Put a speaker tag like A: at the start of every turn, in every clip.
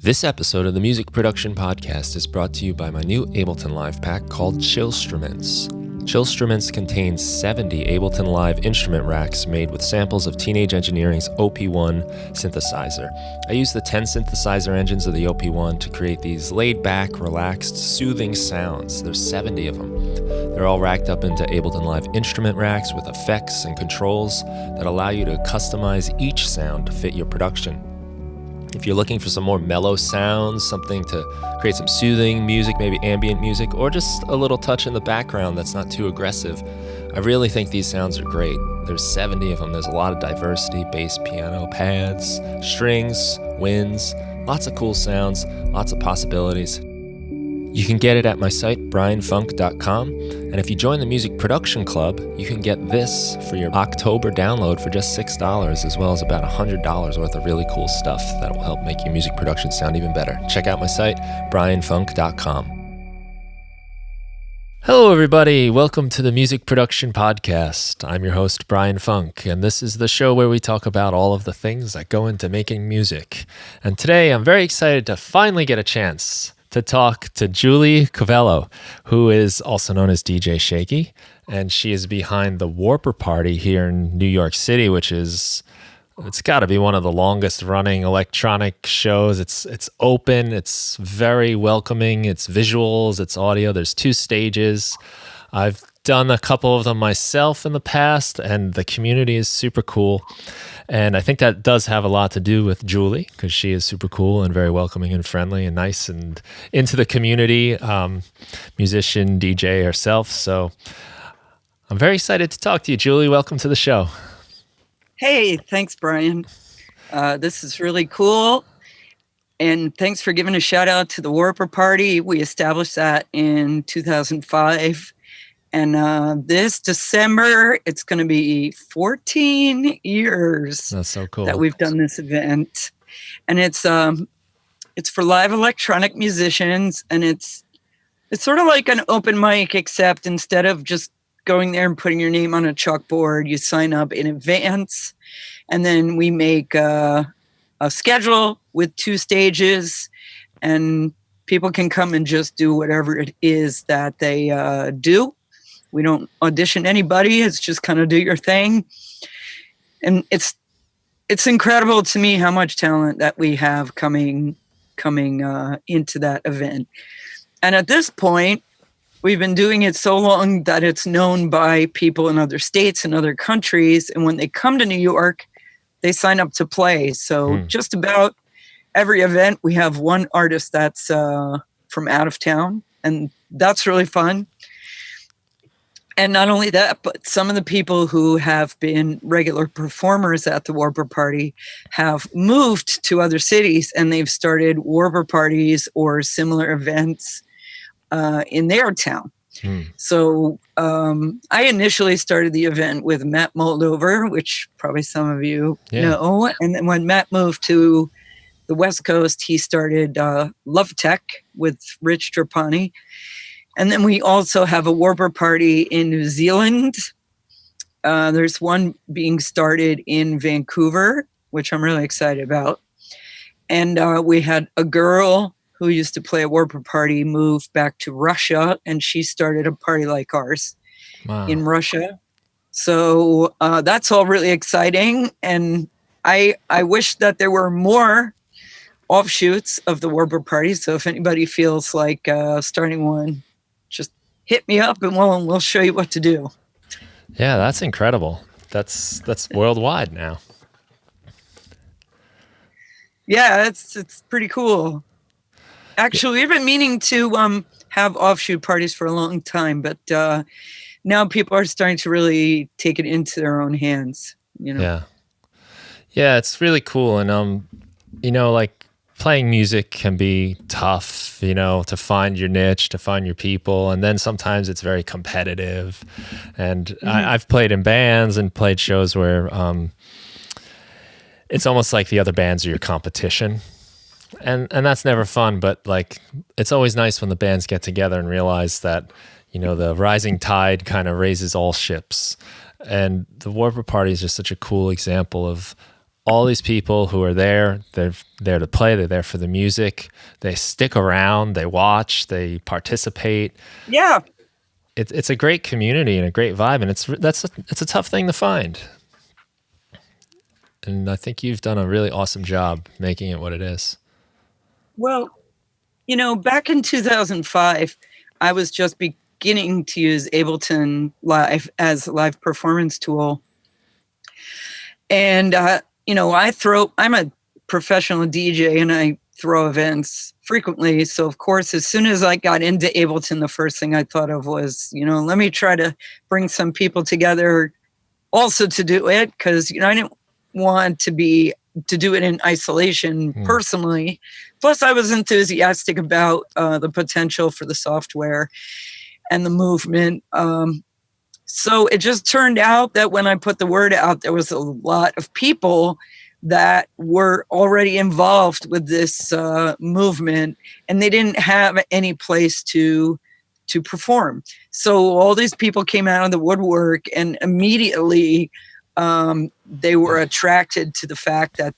A: This episode of the Music Production Podcast is brought to you by my new Ableton Live pack called Chillstruments. Chillstruments contains 70 Ableton Live instrument racks made with samples of Teenage Engineering's OP1 synthesizer. I use the 10 synthesizer engines of the OP1 to create these laid-back, relaxed, soothing sounds. There's 70 of them. They're all racked up into Ableton Live instrument racks with effects and controls that allow you to customize each sound to fit your production. If you're looking for some more mellow sounds, something to create some soothing music, maybe ambient music, or just a little touch in the background that's not too aggressive, I really think these sounds are great. There's 70 of them. There's a lot of diversity: bass, piano, pads, strings, winds, lots of cool sounds, lots of possibilities. You can get it at my site, brianfunk.com, and if you join the Music Production Club, you can get this for your October download for just $6, as well as about $100 worth of really cool stuff that will help make your music production sound even better. Check out my site, brianfunk.com. Hello, everybody. Welcome to the Music Production Podcast. I'm your host, Brian Funk, and this is the show where we talk about all of the things that go into making music. And today, I'm very excited to finally get a chance to talk to Julie Covello, who is also known as DJ Shakey, and she is behind the Warper Party here in New York City, which is, it's got to be one of the longest running electronic shows. It's open, it's very welcoming, it's visuals, it's audio. There's 2 stages. I've done a couple of them myself in the past, and the community is super cool. And I think that does have a lot to do with Julie, because she is super cool and very welcoming and friendly and nice and into the community, musician, DJ herself. So I'm very excited to talk to you, Julie. Welcome to the show.
B: Hey, thanks, Brian. This is really cool. And thanks for giving a shout out to the Warper Party. We established that in 2005. And this December, it's going to be 14 years.
A: That's so cool
B: that we've done this event. And it's for live electronic musicians. And it's sort of like an open mic, except instead of just going there and putting your name on a chalkboard, you sign up in advance. And then we make a schedule with 2 stages. And people can come and just do whatever it is that they do. We don't audition anybody. It's just kind of do your thing. And it's incredible to me how much talent that we have coming into that event. And at this point, we've been doing it so long that it's known by people in other states and other countries. And when they come to New York, they sign up to play. So just about every event, we have one artist that's from out of town. And that's really fun. And not only that, but some of the people who have been regular performers at the Warper Party have moved to other cities, and they've started Warper Parties or similar events in their town. So I initially started the event with Matt Moldover, which probably some of you know. And then when Matt moved to the West Coast, he started Love Tech with Rich Trapani. And then we also have a Warper Party in New Zealand. There's one being started in Vancouver, which I'm really excited about. And we had a girl who used to play a Warper Party move back to Russia, and she started a party like ours in Russia. So that's all really exciting. And I wish that there were more offshoots of the Warper Party. So if anybody feels like starting one, just hit me up and we'll show you what to do.
A: Yeah, that's incredible. That's worldwide now.
B: Yeah, it's pretty cool. Actually, we've been meaning to have offshoot parties for a long time, but now people are starting to really take it into their own hands. You know?
A: Yeah, it's really cool. And like, playing music can be tough, to find your niche, to find your people. And then sometimes it's very competitive. And I've played in bands and played shows where it's almost like the other bands are your competition. And that's never fun. But like, it's always nice when the bands get together and realize that, the rising tide kind of raises all ships. And the Warper Party is just such a cool example of all these people who are there, they're there to play, they're there for the music, they stick around, they watch, they participate.
B: Yeah.
A: It's a great community and a great vibe, and it's a tough thing to find. And I think you've done a really awesome job making it what it is.
B: Well, back in 2005, I was just beginning to use Ableton Live as a live performance tool. And, I'm a professional DJ and I throw events frequently. So, of course, as soon as I got into Ableton, the first thing I thought of was, let me try to bring some people together also to do it, because, I didn't want to do it in isolation personally. Plus, I was enthusiastic about the potential for the software and the movement. So it just turned out that when I put the word out, there was a lot of people that were already involved with this movement, and they didn't have any place to perform. So all these people came out of the woodwork, and immediately they were attracted to the fact that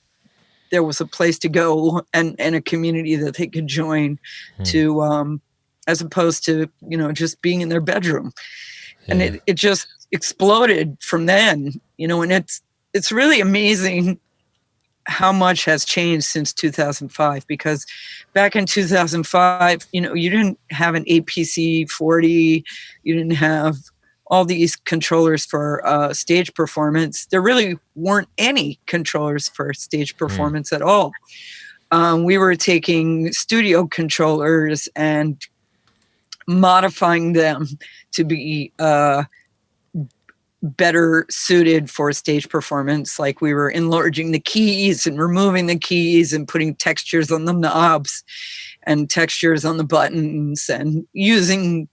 B: there was a place to go and a community that they could join to, as opposed to, just being in their bedroom. And it just exploded from then, and it's really amazing how much has changed since 2005, because back in 2005, you didn't have an APC 40, you didn't have all these controllers for stage performance. There really weren't any controllers for stage performance at all. We were taking studio controllers and modifying them to be better suited for stage performance. Like, we were enlarging the keys and removing the keys and putting textures on the knobs and textures on the buttons, and using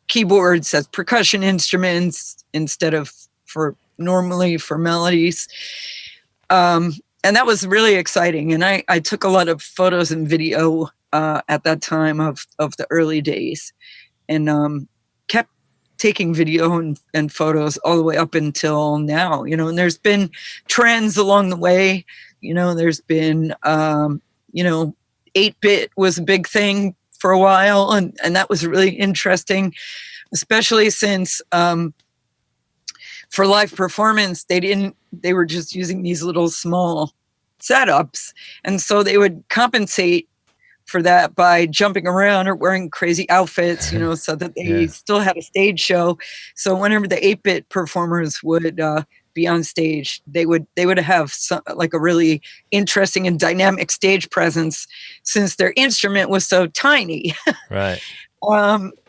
B: keyboards as percussion instruments instead of for melodies. And that was really exciting. And I took a lot of photos and video at that time of the early days, and kept taking video and photos all the way up until now, and there's been trends along the way. There's been, 8-bit was a big thing for a while. And that was really interesting, especially since for live performance, they were just using these little small setups. And so they would compensate for that by jumping around or wearing crazy outfits, so that they still had a stage show. So whenever the 8-bit performers would be on stage, they would have a really interesting and dynamic stage presence, since their instrument was so tiny.
A: Right.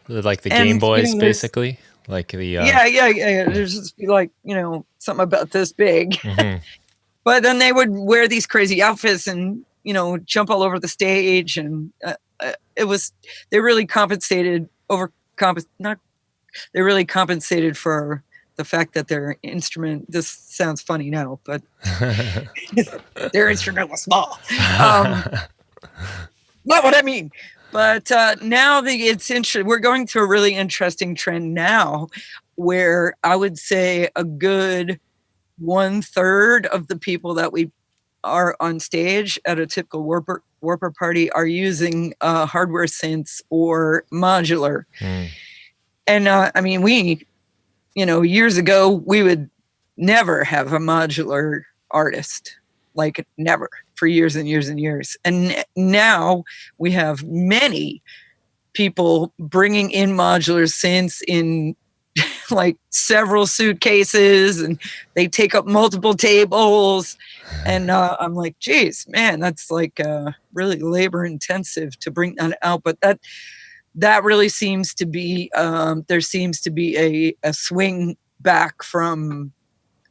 A: Like the Game Boys, basically. Like the
B: yeah. There's just something about this big. Mm-hmm. But then they would wear these crazy outfits and jump all over the stage, and they really compensated they really compensated for the fact that their instrument, this sounds funny now, but their instrument was small. Not what I mean. But now it's interesting. We're going through a really interesting trend now, where I would say a good 1/3 of the people that we are on stage at a typical Warper party are using hardware synths or modular. And we, years ago, we would never have a modular artist, like never, for years and years and years. And now we have many people bringing in modular synths in like several suitcases, and they take up multiple tables. And I'm like, geez, man, that's like really labor intensive to bring that out. But that really seems to be, there seems to be a swing back from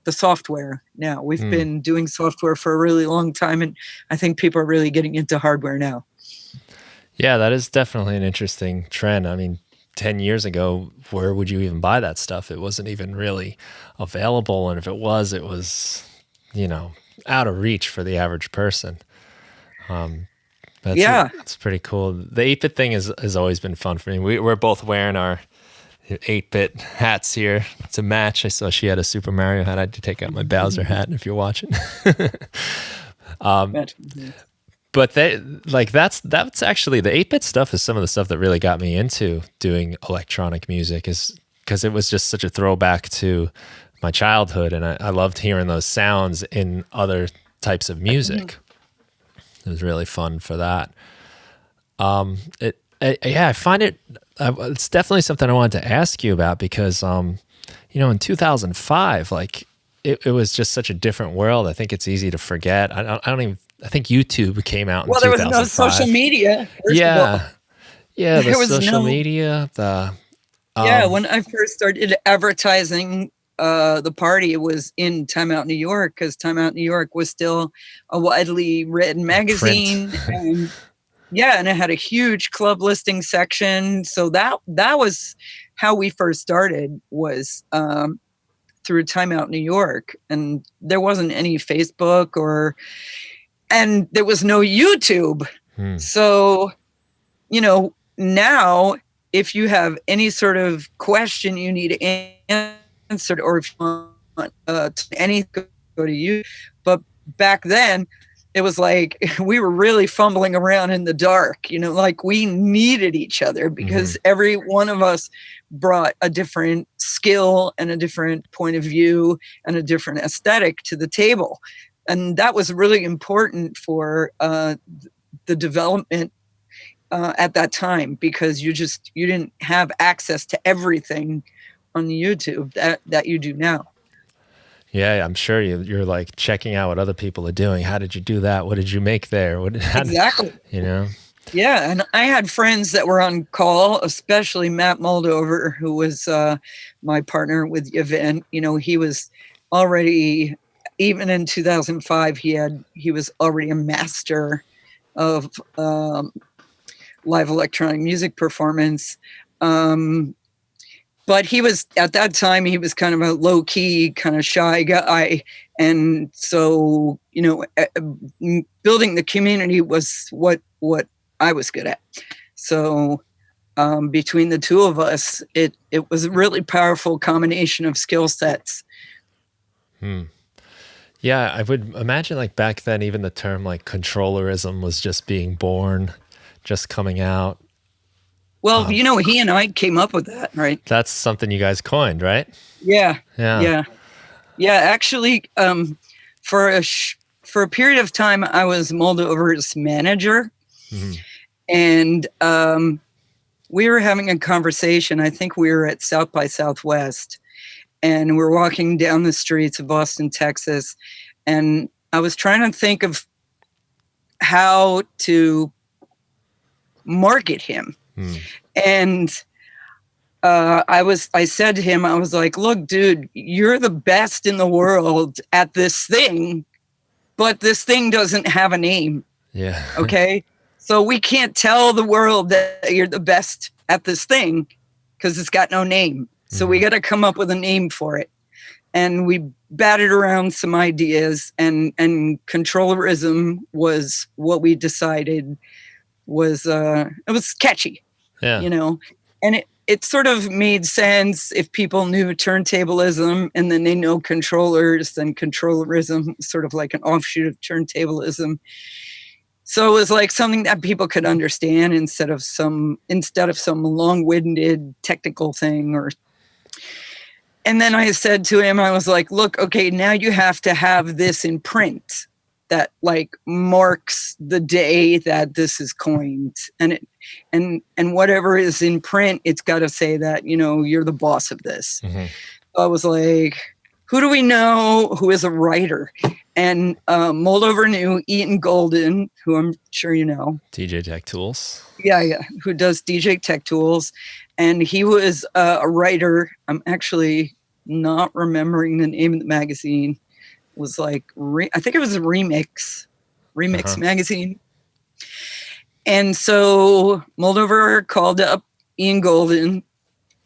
B: the software now. We've been doing software for a really long time, and I think people are really getting into hardware now.
A: Yeah, that is definitely an interesting trend. I mean, 10 years ago, where would you even buy that stuff? It wasn't even really available. And if it was, out of reach for the average person. That's pretty cool. The 8-bit thing has always been fun for me. We're both wearing our 8-bit hats here to match. I saw she had a Super Mario hat. I had to take out my Bowser hat if you're watching. But that's actually the 8-bit stuff is some of the stuff that really got me into doing electronic music, is because it was just such a throwback to my childhood, and I loved hearing those sounds in other types of music. It was really fun for that. I find it's definitely something I wanted to ask you about because, in 2005, like it was just such a different world. I think it's easy to forget. I think YouTube came out in 2005.
B: Well, there was no social media.
A: Yeah, the
B: there was
A: social
B: no
A: media.
B: When I first started advertising the party, it was in Time Out New York, because Time Out New York was still a widely read magazine, and and it had a huge club listing section. So that was how we first started, was through Time Out New York, and there wasn't any Facebook and there was no YouTube. So, now if you have any sort of question you need answered, or if you want anything, go to you. But back then, it was like we were really fumbling around in the dark, like we needed each other, because every one of us brought a different skill and a different point of view and a different aesthetic to the table. And that was really important for the development at that time, because you didn't have access to everything on YouTube that you do now.
A: Yeah, I'm sure you're like checking out what other people are doing. How did you do that? What did you make there?
B: Exactly. Yeah, and I had friends that were on call, especially Matt Moldover, who was my partner with the event. He was already, even in 2005, he was already a master of live electronic music performance. But he was, at that time, he was kind of a low-key, kind of shy guy. And so, building the community was what I was good at. So between the two of us, it was a really powerful combination of skill sets.
A: Yeah, I would imagine like back then, even the term like controllerism was just being born, just coming out.
B: Well, he and I came up with that, right?
A: That's something you guys coined, right?
B: Yeah. Actually, for a period of time, I was Moldover's manager, and we were having a conversation. I think we were at South by Southwest, and we're walking down the streets of Austin, Texas, and I was trying to think of how to market him. And I said to him, I was like, look, dude, you're the best in the world at this thing, but this thing doesn't have a name.
A: Yeah.
B: Okay. So we can't tell the world that you're the best at this thing because it's got no name. So we got to come up with a name for it. And we batted around some ideas, and Controllerism was what we decided was, it was catchy.
A: Yeah.
B: And it sort of made sense if people knew turntablism and then they know controllers, then Controllerism, sort of like an offshoot of turntablism. So it was like something that people could understand instead of some long-winded technical thing. And then I said to him, I was like, look, okay, now you have to have this in print that like marks the day that this is coined, and whatever is in print, it's got to say that you're the boss of this. So I was like, who do we know who is a writer? And Moldover knew Ian Golden, who I'm sure you know,
A: DJ Tech Tools.
B: Yeah, who does DJ Tech Tools, and he was a writer. I'm actually not remembering the name of the magazine. Was like, I think it was a Remix magazine. And so Moldover called up Ian Golden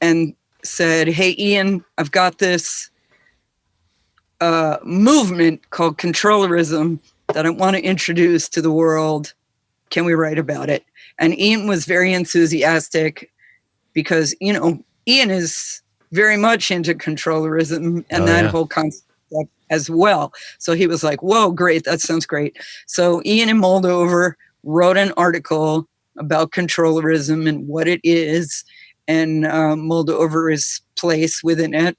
B: and said, hey, Ian, I've got this movement called Controllerism that I want to introduce to the world. Can we write about it? And Ian was very enthusiastic because, Ian is very much into controllerism and that whole concept as well. So he was like, whoa, great. That sounds great. So Ian in Moldover wrote an article about controllerism and what it is and Moldover's place within it.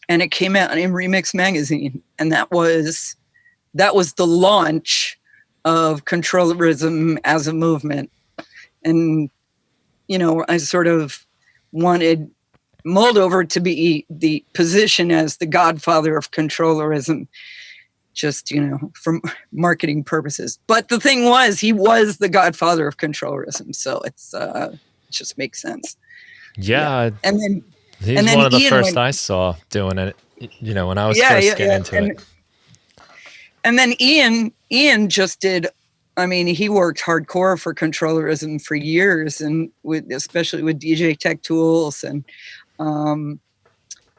B: And it came out in Remix Magazine. And that was the launch of controllerism as a movement. And, I sort of wanted Moldover to be the position as the godfather of controllerism, just, for marketing purposes. But the thing was, he was the godfather of controllerism. So it just makes sense.
A: Yeah.
B: And then
A: he's one of the first I saw doing it, when I was first getting into it.
B: And then Ian just did, he worked hardcore for controllerism for years, and especially with DJ Tech Tools. And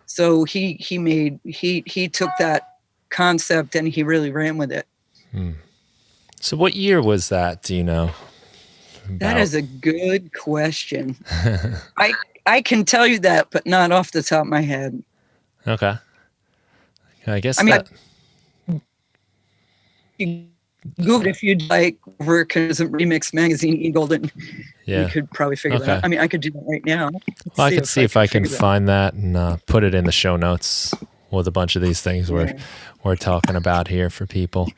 B: so he took that concept and he really ran with it.
A: So what year was that? Do you know?
B: That is a good question. I can tell you that, but not off the top of my head.
A: Okay. I guess
B: Google if you'd like Remix Magazine Ian Golden. You could probably figure that out. I could do that right now.
A: Well, I could see if I can find that and put it in the show notes with a bunch of these things we're talking about here for people,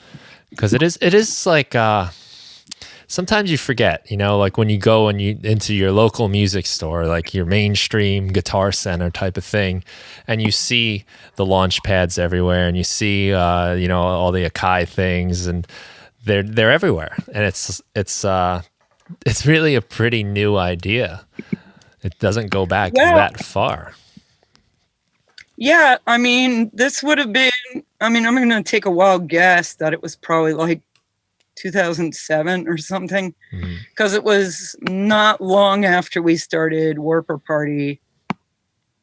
A: because it is like sometimes you forget, like when you go into your local music store, like your mainstream Guitar Center type of thing, and you see the launch pads everywhere, and you see all the Akai things, and they're everywhere, and it's really a pretty new idea. It doesn't go back that far.
B: Yeah, this would have been, I'm going to take a wild guess that it was probably like 2007 or something, because it was not long after we started Warper Party,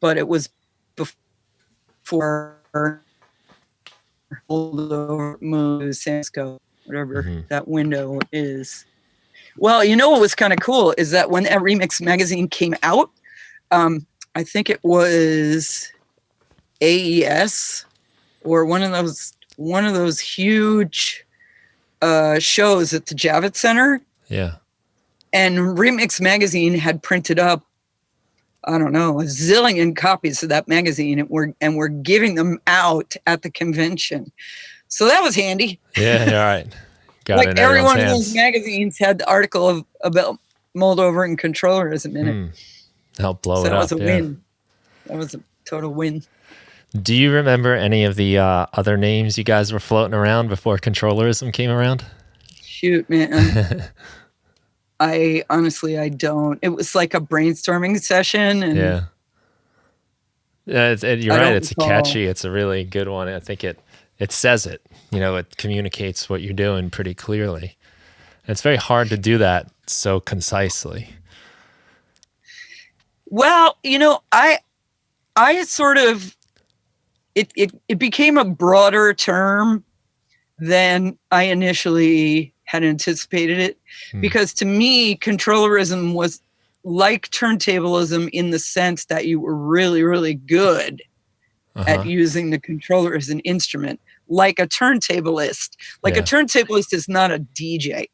B: but it was before Cisco, whatever that window is. Well, what was kind of cool is that when that Remix Magazine came out, I think it was AES or one of those huge shows at the Javits Center.
A: Yeah.
B: And Remix Magazine had printed up, I don't know, a zillion copies of that magazine, and we're giving them out at the convention. So that was handy.
A: Yeah, all right. Got
B: like every one of those magazines had the article about Moldover and controllerism in it.
A: Help blow it up.
B: So that was a win. That was a total win.
A: Do you remember any of the other names you guys were floating around before controllerism came around?
B: Shoot, man. I don't. It was like a brainstorming session. And
A: you're right. It's catchy. It's a really good one. I think it says it. It communicates what you're doing pretty clearly. And it's very hard to do that so concisely.
B: Well, I sort of, it became a broader term than I initially had anticipated it, because to me, controllerism was like turntablism in the sense that you were really, really good at using the controller as an instrument, like a turntablist. Like a turntablist is not a DJ.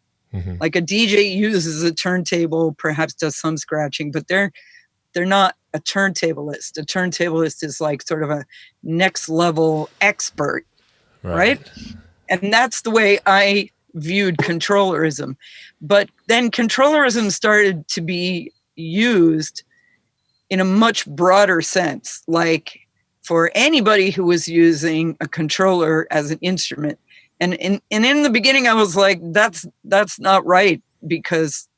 B: Like a DJ uses a turntable, perhaps does some scratching, but they're not a turntablist. A turntablist is like sort of a next level expert, right? And that's the way I viewed controllerism. But then controllerism started to be used in a much broader sense, like for anybody who was using a controller as an instrument. And in the beginning, I was like, that's not right, because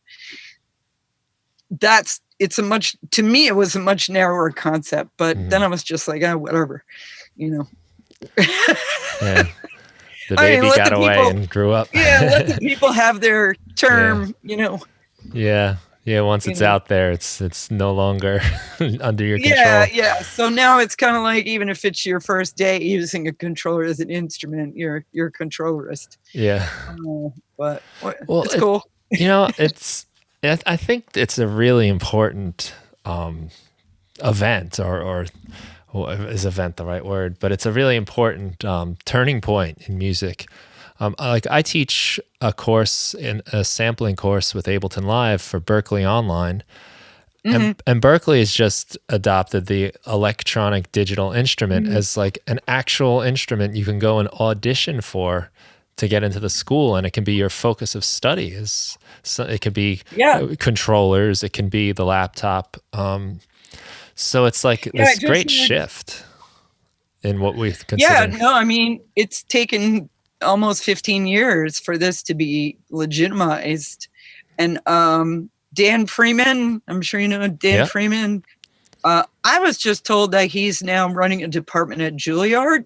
B: to me, it was a much narrower concept. But then I was just like, whatever,
A: Yeah. The baby got away and grew up.
B: Let the people have their term,
A: Yeah. Once it's out there, it's no longer under your control.
B: Yeah. So now it's kind of like, even if it's your first day using a controller as an instrument, you're a controllerist.
A: Yeah.
B: But it's cool.
A: I think it's a really important event, or well, is event the right word? But it's a really important turning point in music. Like I teach a course in a sampling course with Ableton Live for Berkeley Online. And Berkeley has just adopted the electronic digital instrument as like an actual instrument you can go and audition for to get into the school, and it can be your focus of study. So it could be controllers, it can be the laptop. So it's like this great shift in what we consider.
B: Yeah, no, I mean, it's taken almost 15 years for this to be legitimized. And Dan Freeman, I'm sure you know Dan Freeman. I was just told that he's now running a department at Juilliard.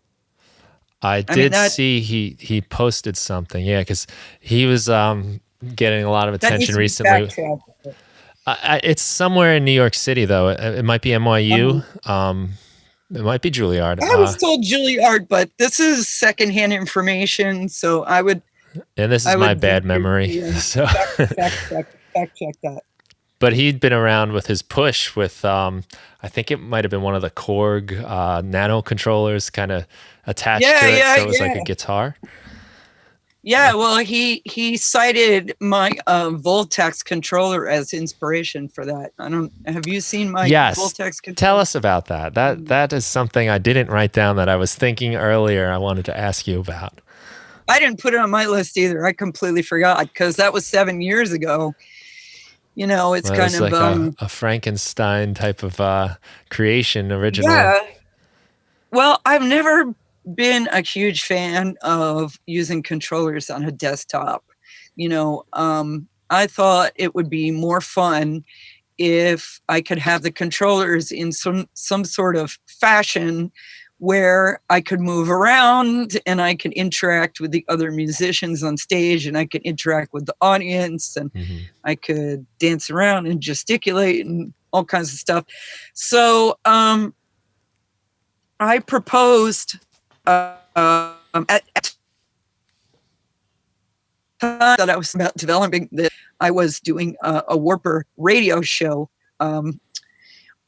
A: I did see he posted something, because he was getting a lot of attention recently. It's somewhere in New York City, though. It might be NYU. It might be Juilliard.
B: I was told Juilliard, but this is secondhand information, so I would.
A: And this is my bad memory. So
B: fact check that.
A: But he'd been around with his push with, I think it might have been one of the Korg nano controllers kind of attached to it. So it was like a guitar.
B: Yeah, well, he cited my Voltex controller as inspiration for that. Have you seen my Voltex controller?
A: Tell us about that. That is something I didn't write down that I was thinking earlier I wanted to ask you about.
B: I didn't put it on my list either. I completely forgot because that was 7 years ago. You know, it's kind of
A: like a Frankenstein type of creation original.
B: Yeah. Well, I've never been a huge fan of using controllers on a desktop. You know, I thought it would be more fun if I could have the controllers in some sort of fashion where I could move around and I could interact with the other musicians on stage and I could interact with the audience and I could dance around and gesticulate and all kinds of stuff. So I proposed at that I was about developing that I was doing a Warper radio show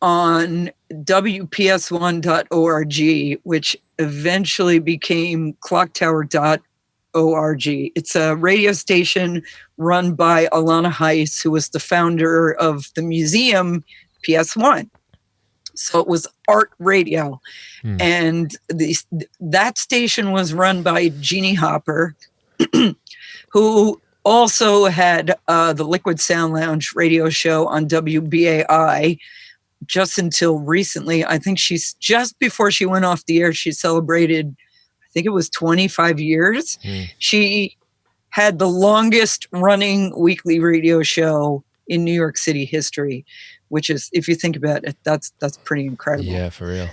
B: on WPS1.org, which eventually became clocktower.org. It's a radio station run by Alana Heiss, who was the founder of the museum PS1. So it was art radio. And that station was run by Jeannie Hopper, who also had the Liquid Sound Lounge radio show on WBAI just until recently. I think she's just before she went off the air, she celebrated, I think it was 25 years. She had the longest running weekly radio show in New York City history, which is, if you think about it, that's pretty incredible.
A: Yeah, for real.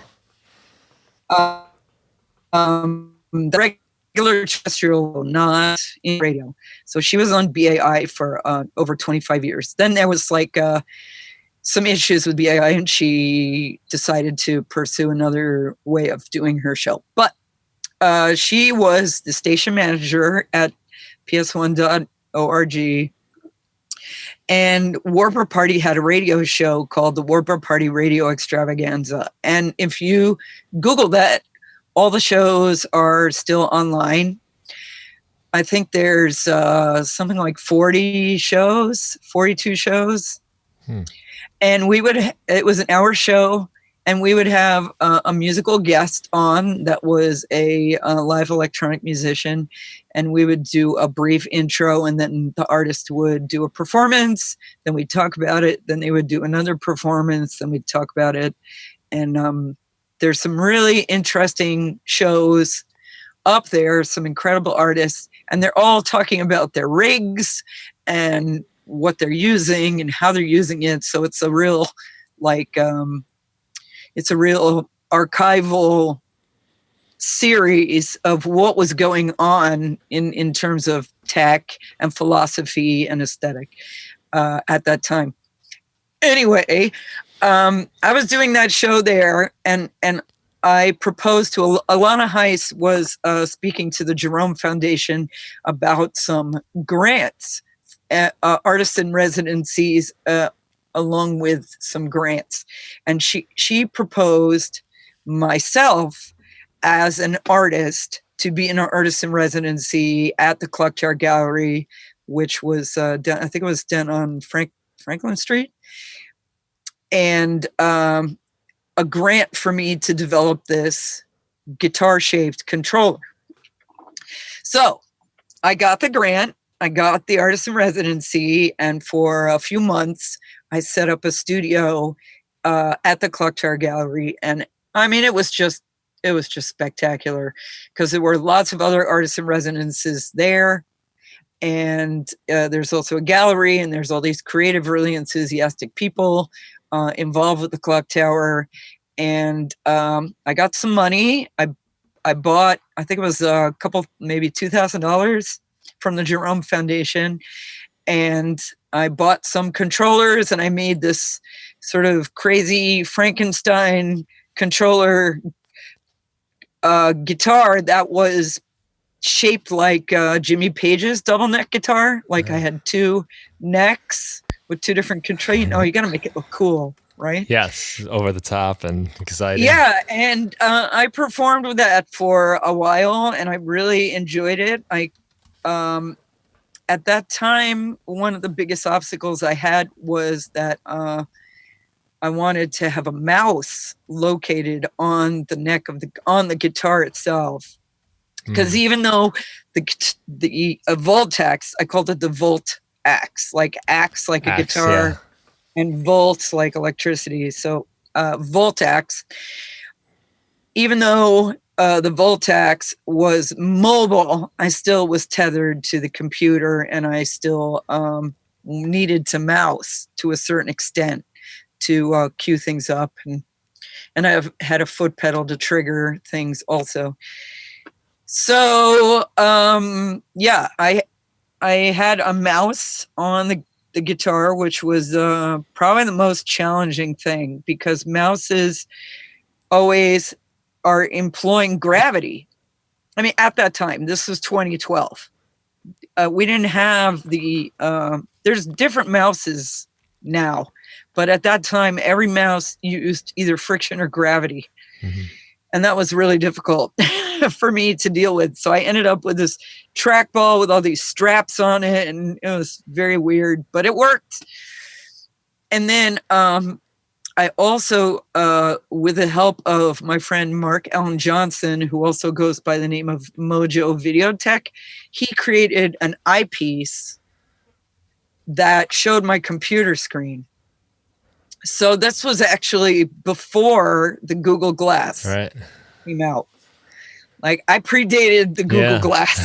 B: The regular terrestrial, not in radio. So she was on BAI for over 25 years. Then there was like some issues with BAI and she decided to pursue another way of doing her show. But she was the station manager at ps1.org. And Warper Party had a radio show called the Warper Party Radio Extravaganza. And if you Google that, all the shows are still online. I think there's something like 42 shows. And it was an hour show, and we would have a musical guest on that was a live electronic musician, and we would do a brief intro, and then the artist would do a performance, then we'd talk about it, then they would do another performance, then we'd talk about it. And there's some really interesting shows up there, some incredible artists, and they're all talking about their rigs and what they're using and how they're using it. So it's a real, it's a real archival series of what was going on in terms of tech and philosophy and aesthetic at that time. Anyway, I was doing that show there, and I proposed to Alana Heiss was speaking to the Jerome Foundation about some grants, artists in residencies along with some grants. And she proposed myself as an artist to be an artist in residency at the Clock Tower Gallery, which was done, I think it was done on Franklin Street, and a grant for me to develop this guitar-shaped controller. So I got the grant, I got the artist in residency, and for a few months, I set up a studio at the Clock Tower Gallery. And I mean, it was just spectacular because there were lots of other artists in residences there. And there's also a gallery, and there's all these creative, really enthusiastic people involved with the Clock Tower. And I got some money. I bought, I think it was a couple, maybe $2,000 from the Jerome Foundation. And I bought some controllers, and I made this sort of crazy Frankenstein controller guitar that was shaped like Jimmy Page's double neck guitar. Like I had two necks with two different controls. You know, you got to make it look cool, right?
A: Yes, over the top and exciting.
B: Yeah, and I performed with that for a while, and I really enjoyed it. At that time, one of the biggest obstacles I had was that I wanted to have a mouse located on the neck of on the guitar itself. Because even though the Voltax, I called it the Volt axe like a guitar, and volts like electricity. So Voltax, even though the Voltax was mobile, I still was tethered to the computer, and I still needed to mouse to a certain extent to cue things up, and I've had a foot pedal to trigger things also. So yeah, I had a mouse on the guitar, which was probably the most challenging thing, because mouses always are employing gravity. I mean, at that time, this was 2012. We didn't have there's different mouses now, but at that time, every mouse used either friction or gravity. Mm-hmm. And that was really difficult for me to deal with. So I ended up with this trackball with all these straps on it, and it was very weird, but it worked. And then I also, with the help of my friend Mark Allen Johnson, who also goes by the name of Mojo Video Tech, he created an eyepiece that showed my computer screen. So this was actually before the Google Glass came out. Like, I predated the Google Glass.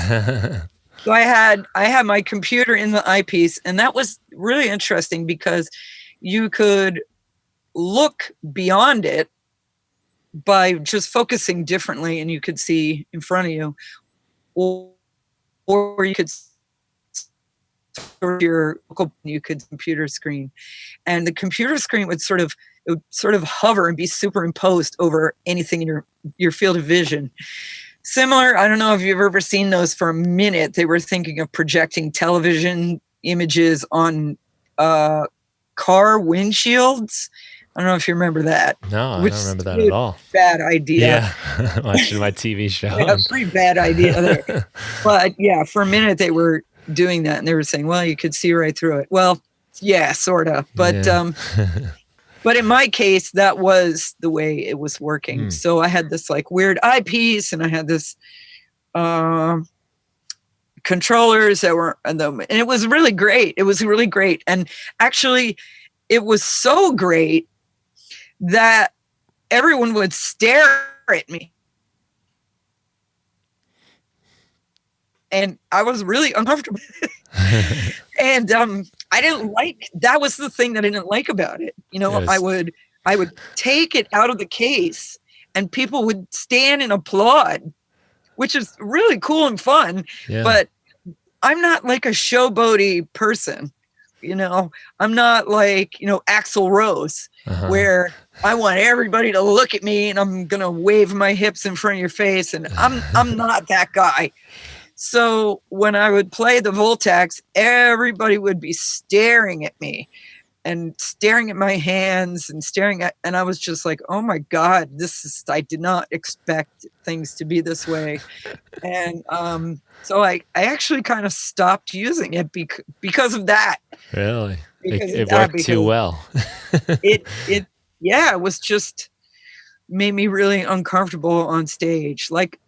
B: So I had my computer in the eyepiece, and that was really interesting because you could look beyond it by just focusing differently, and you could see in front of you, or you could computer screen, and the computer screen would sort of hover and be superimposed over anything in your field of vision. Similar, I don't know if you've ever seen those. For a minute, they were thinking of projecting television images on car windshields. I don't know if you remember that.
A: No, I don't remember that at all.
B: Bad idea.
A: Yeah, watching my TV show.
B: Yeah, pretty bad idea there. But yeah, for a minute they were doing that, and they were saying, well, you could see right through it. Well, yeah, sort of. But but in my case, that was the way it was working. So I had this like weird eyepiece, and I had this controllers that were, and it was really great. It was really great. And actually, it was so great that everyone would stare at me. And I was really uncomfortable. And I didn't like, that was the thing that I didn't like about it. You know, I would take it out of the case, and people would stand and applaud, which is really cool and fun. Yeah. But I'm not like a showboaty person. You know, I'm not like, you know, Axl Rose, where I want everybody to look at me and I'm going to wave my hips in front of your face. And I'm not that guy. So when I would play the Voltax, everybody would be staring at me. and staring at my hands and and I was just like, oh my God, I did not expect things to be this way. And so I actually kind of stopped using it because of that.
A: Really?
B: Because of
A: It
B: that,
A: worked too
B: because
A: well.
B: it was just made me really uncomfortable on stage. Like,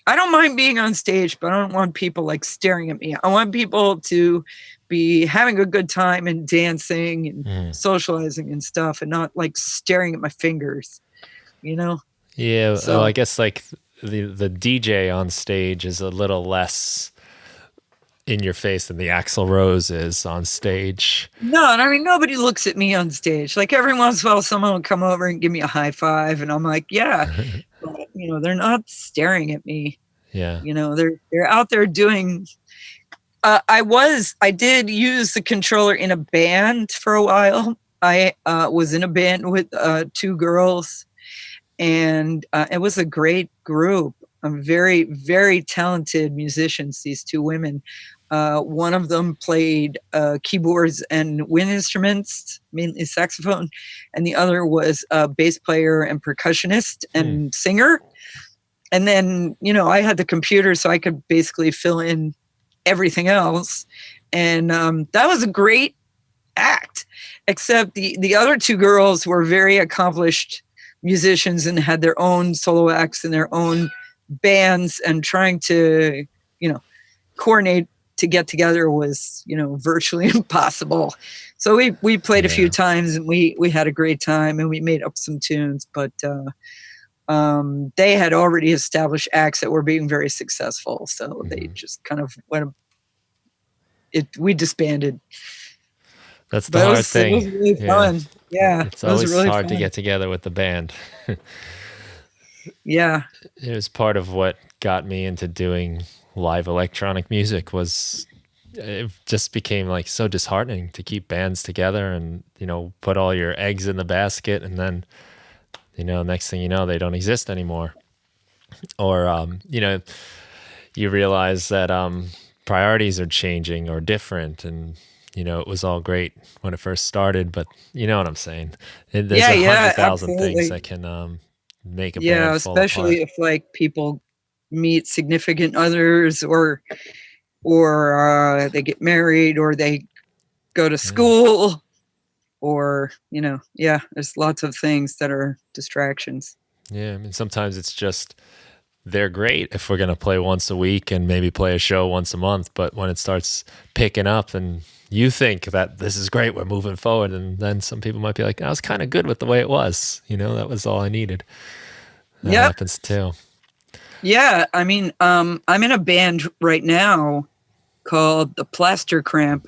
B: I don't mind being on stage, but I don't want people like staring at me. I want people to be having a good time and dancing and socializing and stuff, and not like staring at my fingers, you know?
A: Yeah.
B: So
A: Well, I guess like the DJ on stage is a little less in your face than the Axl Rose is on stage.
B: no, and I mean, nobody looks at me on stage. Like, every once in a while, someone will come over and give me a high five, and I'm like, yeah, but, they're not staring at me.
A: Yeah.
B: They're out there doing. I did use the controller in a band for a while. I was in a band with 2 girls, and it was a great group. Very, very talented musicians, these 2 women. One of them played keyboards and wind instruments, mainly saxophone, and the other was a bass player and percussionist and singer. And then, I had the computer, so I could basically fill in everything else. And that was a great act, except the other 2 girls were very accomplished musicians and had their own solo acts and their own bands, and trying to, coordinate to get together was, virtually impossible. So we played a few times, and we had a great time, and we made up some tunes, but they had already established acts that were being very successful. So they just kind of we disbanded.
A: That's the hard thing.
B: It was really fun. Yeah.
A: It's always
B: really
A: hard
B: fun
A: to get together with the band.
B: Yeah.
A: It was part of what got me into doing live electronic music. Was it just became like so disheartening to keep bands together and, put all your eggs in the basket, and then, next thing you know, they don't exist anymore. Or, you realize that priorities are changing or different, and, it was all great when it first started, but you know what I'm saying? There's 100,000 things that can make a band fall
B: especially
A: apart.
B: if like people meet significant others, or they get married, or they go to school, or there's lots of things that are distractions.
A: Yeah, I mean, sometimes it's just they're great if we're going to play once a week and maybe play a show once a month, but when it starts picking up and you think that this is great, we're moving forward, and then some people might be like, I was kind of good with the way it was, that was all I needed. That happens too.
B: Yeah, I mean, I'm in a band right now called the Plaster Cramp.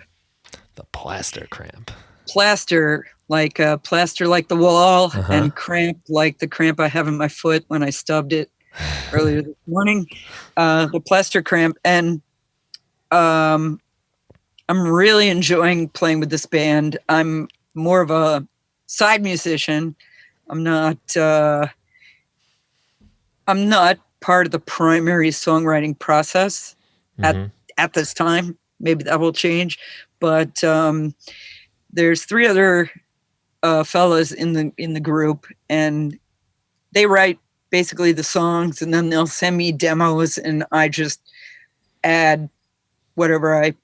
A: The Plaster Cramp.
B: Plaster like the wall, and cramp like the cramp I have in my foot when I stubbed it earlier this morning. The Plaster Cramp, and I'm really enjoying playing with this band. I'm more of a side musician. I'm not part of the primary songwriting process at this time. Maybe that will change, but there's 3 other fellas in the group, and they write basically the songs, and then they'll send me demos, and I just add whatever I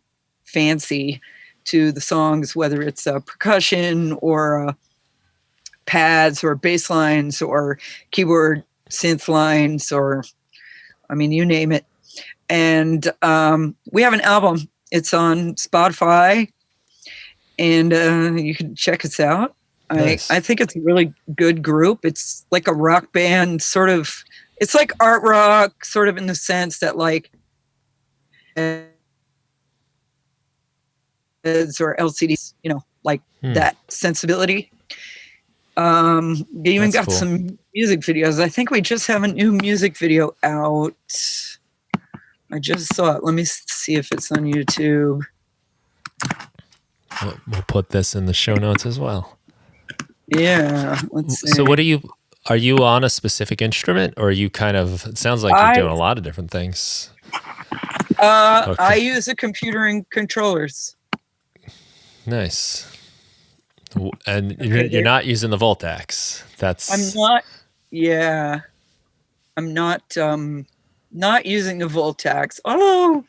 B: fancy to the songs, whether it's percussion or pads or bass lines or keyboard synth lines, or you name it. And we have an album. It's on Spotify, and you can check us out.
A: Nice.
B: I think it's a really good group. It's like a rock band, sort of. It's like art rock, sort of, in the sense that like or LCDs, like that sensibility. You even got some music videos. I think we just have a new music video out. I just saw it. Let me see if it's on YouTube.
A: We'll put this in the show notes as well.
B: Yeah. Let's see.
A: So are you on a specific instrument, or are you it sounds like you're doing a lot of different things.
B: I use a computer and controllers.
A: Nice. And
B: Okay,
A: you're not using the Voltax.
B: I'm not. Yeah, I'm not using the Voltax. Oh,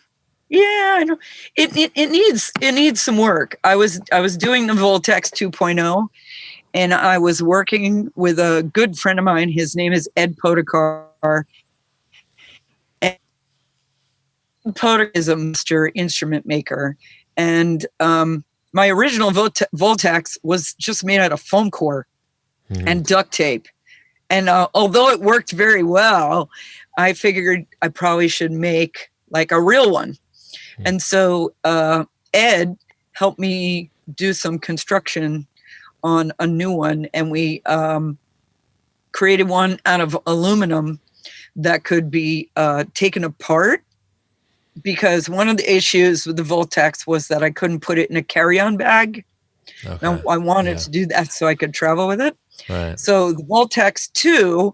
B: yeah, I know. It needs some work. I was doing the Voltax 2.0, and I was working with a good friend of mine. His name is Ed Podekar. And Podekar is a master instrument maker, and my original Voltax was just made out of foam core and duct tape. And although it worked very well, I figured I probably should make like a real one. And so Ed helped me do some construction on a new one, and we created one out of aluminum that could be taken apart, because one of the issues with the Voltax was that I couldn't put it in a carry-on bag. Okay. Now, I wanted to do that so I could travel with it.
A: Right.
B: So the Voltax 2,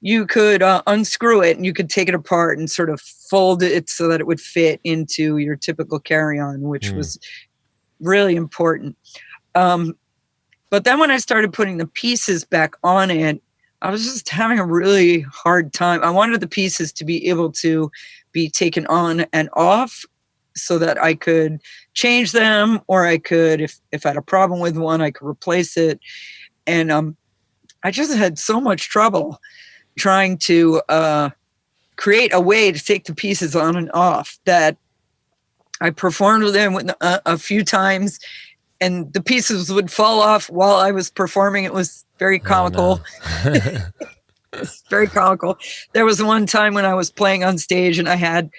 B: you could unscrew it and you could take it apart and sort of fold it so that it would fit into your typical carry-on, which was really important. But then when I started putting the pieces back on it, I was just having a really hard time. I wanted the pieces to be able to be taken on and off so that I could change them, or I could, if I had a problem with one, I could replace it. And I just had so much trouble trying to create a way to take the pieces on and off that I performed with them a few times, and the pieces would fall off while I was performing. It was very comical. Oh, no. It's very comical. There was one time when I was playing on stage and I had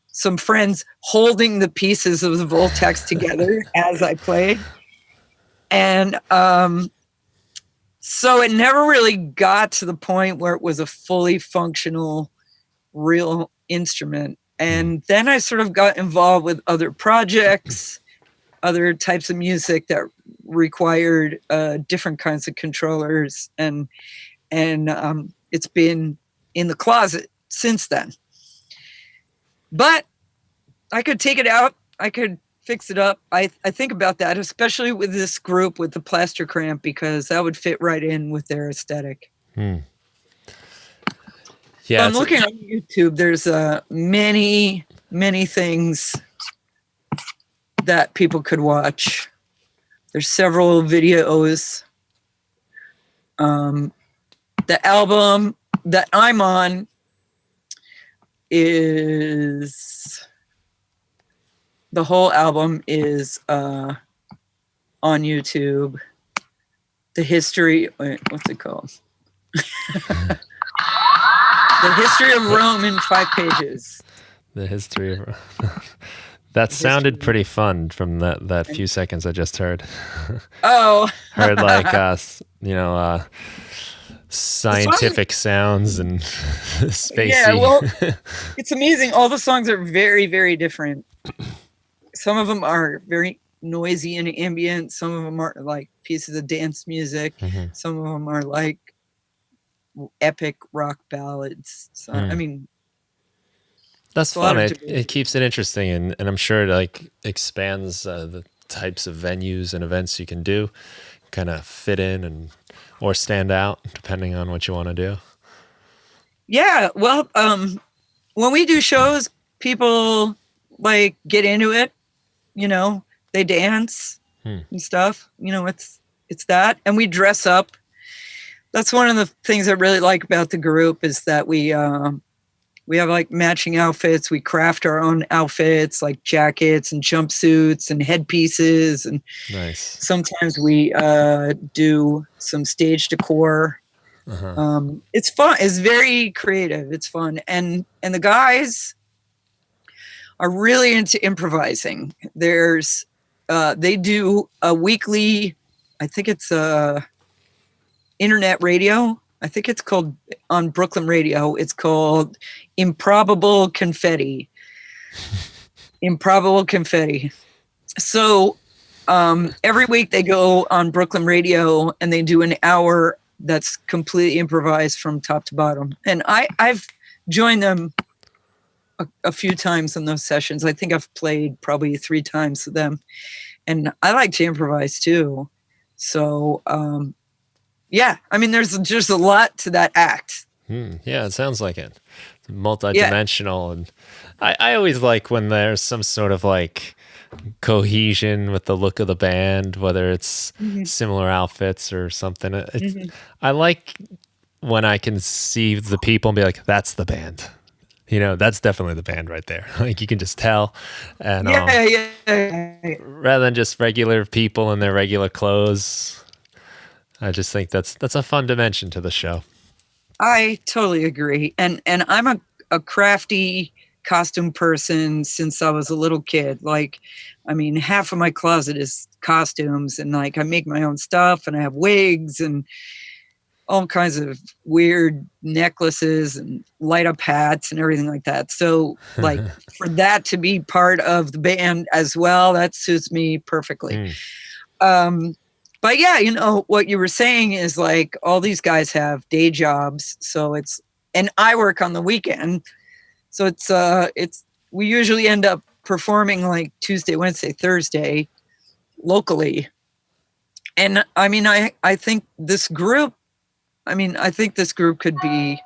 B: some friends holding the pieces of the Voltax together as I played. And so it never really got to the point where it was a fully functional, real instrument. And then I sort of got involved with other projects, other types of music that required different kinds of controllers, and it's been in the closet since then. But I could take it out. I could fix it up. I think about that, especially with this group with the plaster cramp, because that would fit right in with their aesthetic. Yeah, so I'm looking on YouTube. There's many things that people could watch. There's several videos. The album that I'm on is, the whole album is on YouTube. The history, what's it called? The History of Rome in 5 pages. The history of
A: That sounded pretty fun from that few seconds I just heard.
B: Oh.
A: Heard like scientific sounds and spacey.
B: Yeah, well, it's amazing. All the songs are very, very different. Some of them are very noisy and ambient. Some of them are like pieces of dance music. Mm-hmm. Some of them are like epic rock ballads. So, I mean,
A: that's fun. It keeps it interesting, and I'm sure it like expands the types of venues and events you can do, kind of fit in or stand out depending on what you want to do.
B: Yeah, well, when we do shows, people like get into it. They dance and stuff. It's that, and we dress up. That's one of the things I really like about the group, is that we have like matching outfits. We craft our own outfits, like jackets and jumpsuits and headpieces. And nice. Sometimes we do some stage decor. Uh-huh. It's fun. It's very creative. It's fun. And the guys are really into improvising. They do a weekly, I think it's internet radio. I think it's called, on Brooklyn radio, it's called Improbable Confetti. Improbable Confetti. So every week they go on Brooklyn radio and they do an hour that's completely improvised from top to bottom. And I've joined them a few times in those sessions. I think I've played probably 3 times with them. And I like to improvise too. So, yeah, I mean, there's just a lot to that act.
A: Yeah, it sounds like it. It's multi-dimensional. And I always like when there's some sort of like cohesion with the look of the band, whether it's similar outfits or something. I like when I can see the people and be like, that's the band. That's definitely the band right there. Like you can just tell. And
B: Yeah.
A: rather than just regular people in their regular clothes, I just think that's a fun dimension to the show.
B: I totally agree. And I'm a crafty costume person since I was a little kid. Like, I mean, half of my closet is costumes, and like I make my own stuff, and I have wigs and all kinds of weird necklaces and light up hats and everything like that. So like for that to be part of the band as well, that suits me perfectly. But yeah, what you were saying is like all these guys have day jobs. So and I work on the weekend. So we usually end up performing like Tuesday, Wednesday, Thursday locally. And I mean, I think this group could be,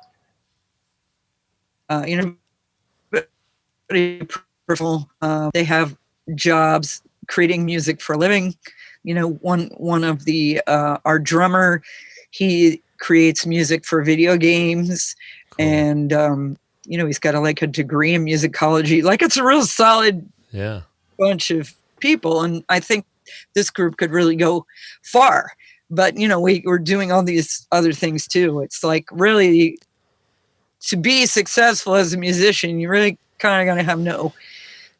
B: pretty personal. They have jobs creating music for a living. One of the our drummer, he creates music for video games, cool. And he's got a degree in musicology. Like it's a real solid bunch of people, and I think this group could really go far. But we're doing all these other things too. It's like really to be successful as a musician, you really kind of got to have no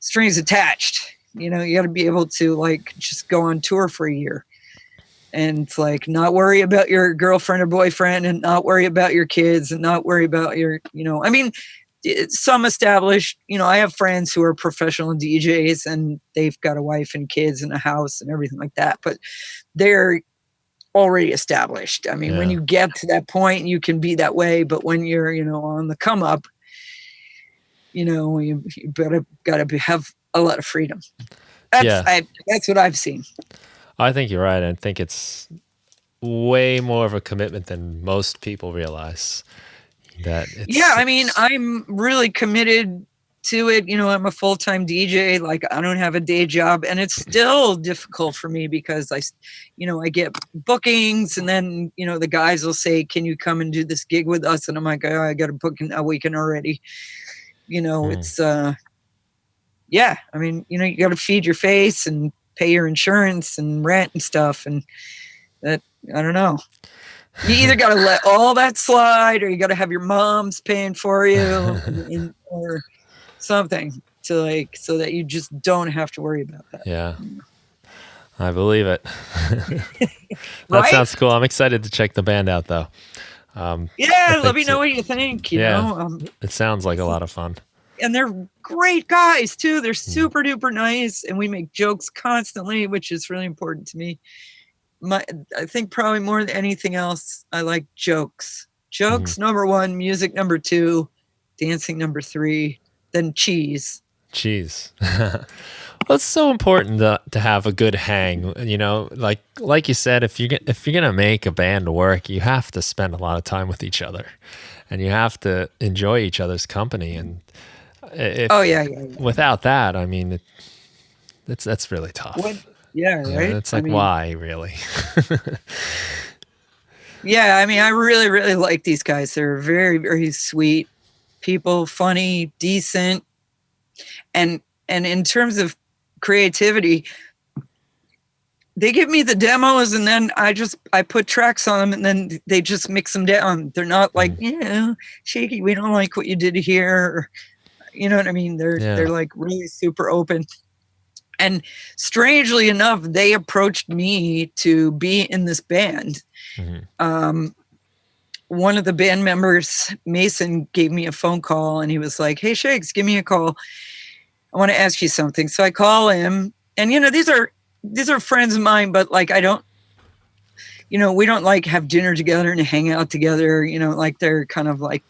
B: strings attached. You got to be able to like just go on tour for a year and like not worry about your girlfriend or boyfriend and not worry about your kids and not worry about your, I mean, some established, I have friends who are professional DJs and they've got a wife and kids and a house and everything like that, but they're already established. I mean, when you get to that point, you can be that way, but when you're, on the come up, you gotta have a lot of freedom. That's what I've seen.
A: I think you're right. I think it's way more of a commitment than most people realize.
B: I mean, I'm really committed to it. I'm a full-time DJ. Like I don't have a day job, and it's still difficult for me because I get bookings, and then the guys will say, "Can you come and do this gig with us?" And I'm like, "Oh, I got a booking a weekend already." It's I mean, you got to feed your face and pay your insurance and rent and stuff, and that I don't know. You either got to let all that slide, or you got to have your mom's paying for you, or something to so that you just don't have to worry about that.
A: Yeah, I believe it. That sounds cool. I'm excited to check the band out, though.
B: Let me know what you think. You know,
A: it sounds like a lot of fun.
B: And they're great guys too. They're super duper nice, and we make jokes constantly, which is really important to me. I think probably more than anything else, I like jokes. Jokes number one, music number two, dancing number three, then cheese.
A: Cheese. Well, it's so important to have a good hang. Like you said, if you're gonna make a band work, you have to spend a lot of time with each other, and you have to enjoy each other's company. And without that, I mean, that's really tough.
B: Right.
A: It's like, why really?
B: I mean, I really, really like these guys. They're very, very sweet people, funny, decent. And in terms of creativity, they give me the demos and then I put tracks on them and then they just mix them down. They're not like, Shakey, we don't like what you did here. Or, you know what I mean? They're like really super open. And strangely enough, they approached me to be in this band. One of the band members, Mason, gave me a phone call and he was like, "Hey, Shakes, give me a call. I want to ask you something." So I call him, and these are friends of mine, but like I don't, we don't like have dinner together and hang out together. Like they're kind of like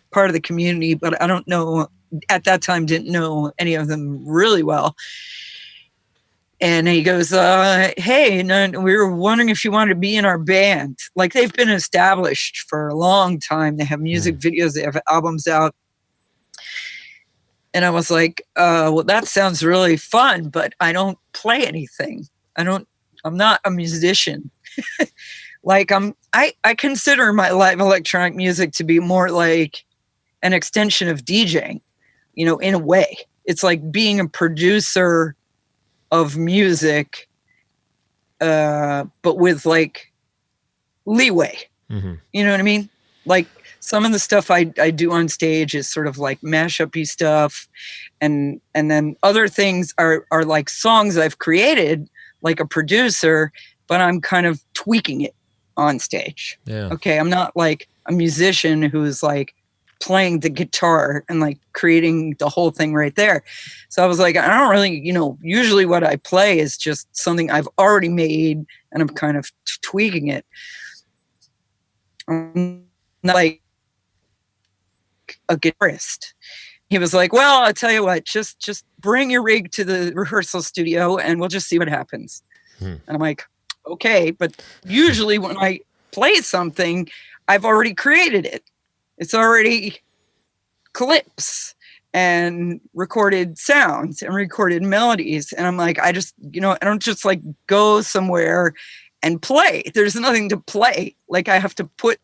B: part of the community, but I don't know. At that time, didn't know any of them really well. And he goes, hey, no, we were wondering if you wanted to be in our band. Like, they've been established for a long time. They have music videos, they have albums out. And I was like, well, that sounds really fun, but I don't play anything. I'm not a musician. Like, I consider my live electronic music to be more like an extension of DJing, you know, in a way. It's like being a producer of music, but with like leeway. Mm-hmm. You know what I mean? Like, some of the stuff I do on stage is sort of like mashup-y stuff, and then other things are like songs I've created like a producer, but I'm kind of tweaking it on stage. Yeah. Okay, I'm not like a musician who's like playing the guitar and like creating the whole thing right there. So I was like, I don't really, you know, usually what I play is just something I've already made and I'm kind of tweaking it. I'm not like a guitarist. He was like, well, I'll tell you what, just bring your rig to the rehearsal studio and we'll just see what happens. And I'm like, okay, but usually when I play something, I've already created it. It's already clips and recorded sounds and recorded melodies. And I'm like, I just, you know, I don't just like go somewhere and play. There's nothing to play. Like, I have to put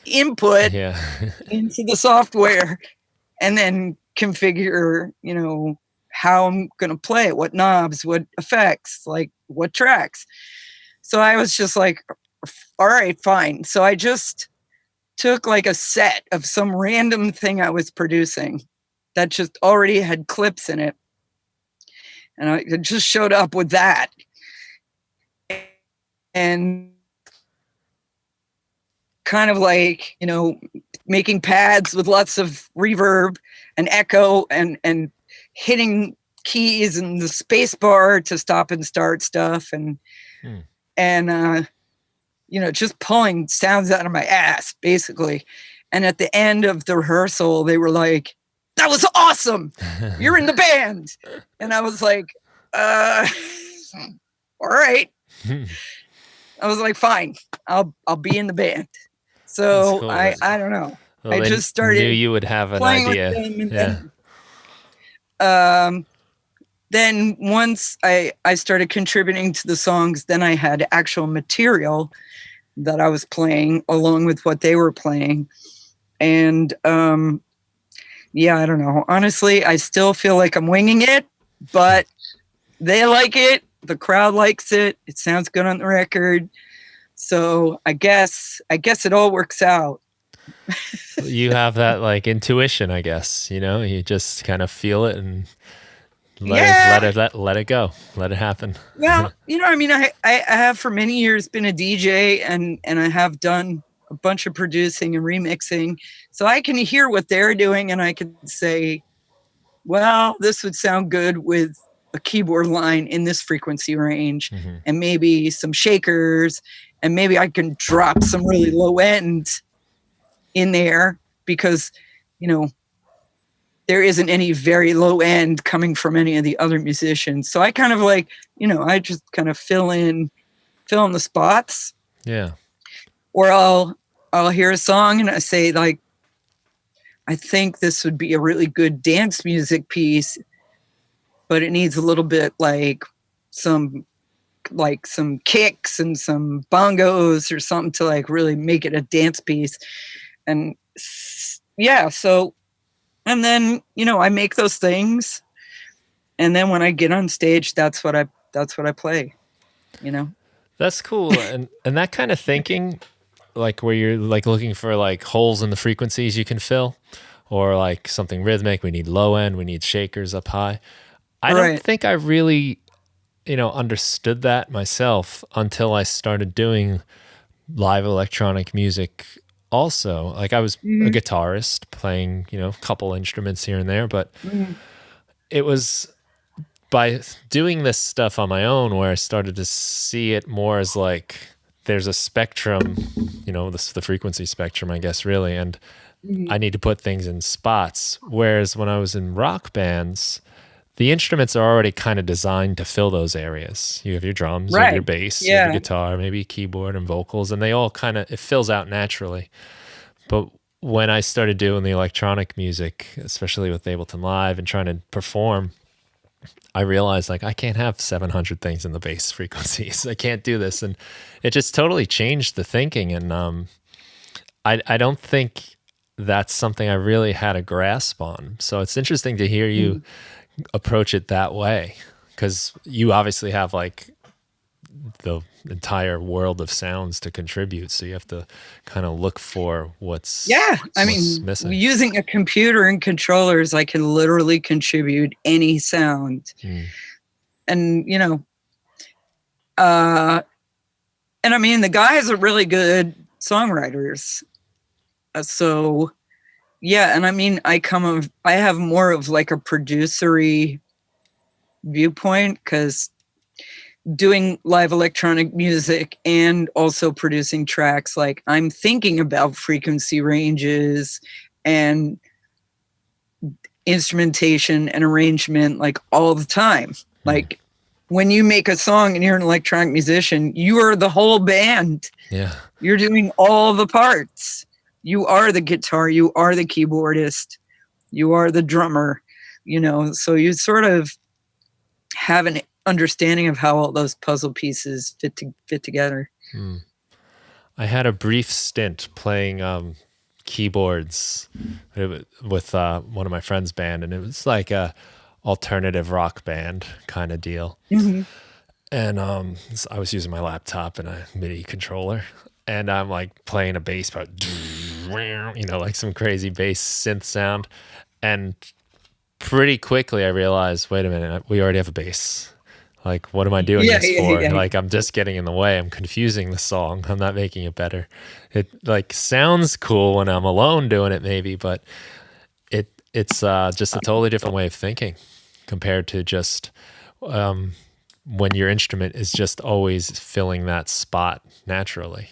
B: input into the software and then configure, you know, how I'm going to play it, what knobs, what effects, like what tracks. So I was just like, all right, fine. So I just took like a set of some random thing I was producing that just already had clips in it. And I just showed up with that. And kind of like, you know, making pads with lots of reverb and echo and hitting keys and the space bar to stop and start stuff and you know, just pulling sounds out of my ass, basically. And at the end of the rehearsal, they were like, that was awesome. You're in the band. And I was like, all right. I was like, fine, I'll be in the band. So cool. I don't know. Well, I just started.
A: Knew you would have an idea.
B: Then once I started contributing to the songs, then I had actual material that I was playing along with what they were playing. And yeah, I don't know. Honestly, I still feel like I'm winging it, but they like it. The crowd likes it. It sounds good on the record. So I guess it all works out.
A: You have that like intuition, I guess, you know, you just kind of feel it and let it go, let it happen.
B: Well, you know, I mean, I have for many years been a DJ and I have done a bunch of producing and remixing. So I can hear what they're doing and I can say, well, this would sound good with a keyboard line in this frequency range and maybe some shakers, and maybe I can drop some really low end in there because, you know, there isn't any very low end coming from any of the other musicians. So I kind of like, you know, I just kind of fill in the spots.
A: Yeah.
B: Or I'll hear a song and I say like, I think this would be a really good dance music piece, but it needs a little bit like some kicks and some bongos or something to like really make it a dance piece. And yeah, so, and then, you know, I make those things. And then when I get on stage, that's what I play, you know?
A: That's cool. And that kind of thinking, like where you're like looking for like holes in the frequencies you can fill, or like something rhythmic, we need low end, we need shakers up high. I don't think I really, you know, understood that myself until I started doing live electronic music also. Like I was a guitarist playing, you know, a couple instruments here and there, but it was by doing this stuff on my own where I started to see it more as like there's a spectrum, you know, the frequency spectrum, I guess, really, and I need to put things in spots. Whereas when I was in rock bands, the instruments are already kind of designed to fill those areas. You have your drums, you have your
B: Right.
A: bass, you have your
B: Yeah.
A: guitar, maybe keyboard and vocals, and they all kind of, it fills out naturally. But when I started doing the electronic music, especially with Ableton Live and trying to perform, I realized like I can't have 700 things in the bass frequencies. I can't do this. And it just totally changed the thinking. And I don't think that's something I really had a grasp on. So it's interesting to hear you approach it that way, because you obviously have like the entire world of sounds to contribute. So you have to kind of look for what's missing.
B: Using a computer and controllers, I can literally contribute any sound. And, you know, and I mean, the guys are really good songwriters. So, yeah. And I mean, I have more of like a producery viewpoint, because doing live electronic music and also producing tracks, like I'm thinking about frequency ranges and instrumentation and arrangement like all the time. Like when you make a song and you're an electronic musician, you are the whole band.
A: Yeah.
B: You're doing all the parts. You are the guitar, you are the keyboardist, you are the drummer, you know, so you sort of have an understanding of how all those puzzle pieces fit together.
A: I had a brief stint playing keyboards with one of my friend's band, and it was like a alternative rock band kind of deal. And I was using my laptop and a MIDI controller, and I'm like playing a bass part, you know, like some crazy bass synth sound. And pretty quickly I realized, wait a minute, we already have a bass. Like, what am I doing this for? Like, I'm just getting in the way. I'm confusing the song. I'm not making it better. It like sounds cool when I'm alone doing it, maybe, but it's just a totally different way of thinking compared to just when your instrument is just always filling that spot naturally.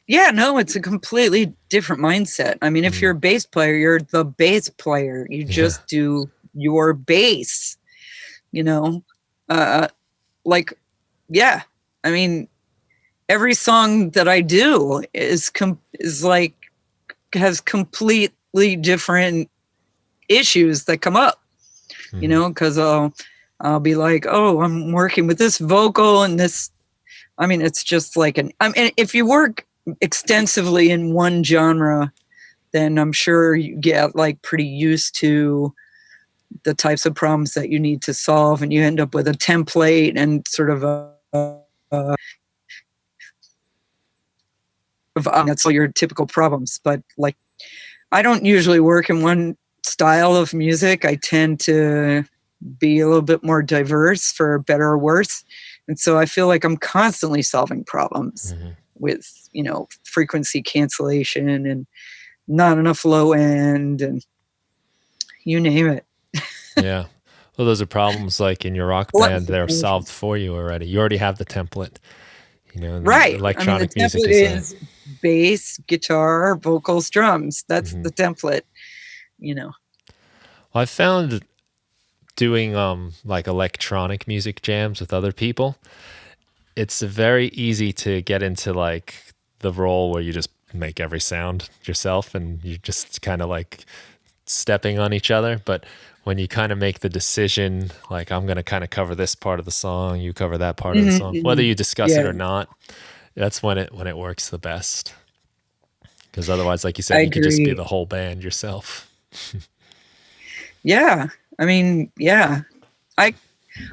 B: Yeah, no, it's a completely different mindset. I mean, if you're a bass player, you're the bass player. You just do your bass, you know? Like, yeah. I mean, every song that I do is like, has completely different issues that come up, you know, because I'll be like, oh, I'm working with this vocal and this. I mean, it's just like I mean, if you work extensively in one genre, then I'm sure you get like pretty used to the types of problems that you need to solve, and you end up with a template and sort of that's all your typical problems. But like, I don't usually work in one style of music. I tend to be a little bit more diverse, for better or worse. And so I feel like I'm constantly solving problems with, you know, frequency cancellation and not enough low end and you name it.
A: Yeah. Well, those are problems like in your rock band, they're solved for you already. You already have the template, you know,
B: right.
A: Electronic
B: I mean, the
A: music
B: template is bass, guitar, vocals, drums. That's the template, you know.
A: Well, I found doing like electronic music jams with other people, it's very easy to get into like the role where you just make every sound yourself and you just kind of like stepping on each other. But when you kind of make the decision, like I'm going to kind of cover this part of the song, you cover that part of the song, whether you discuss it or not, that's when it works the best. Because otherwise, like you said, you could just be the whole band yourself.
B: Yeah. I mean, yeah.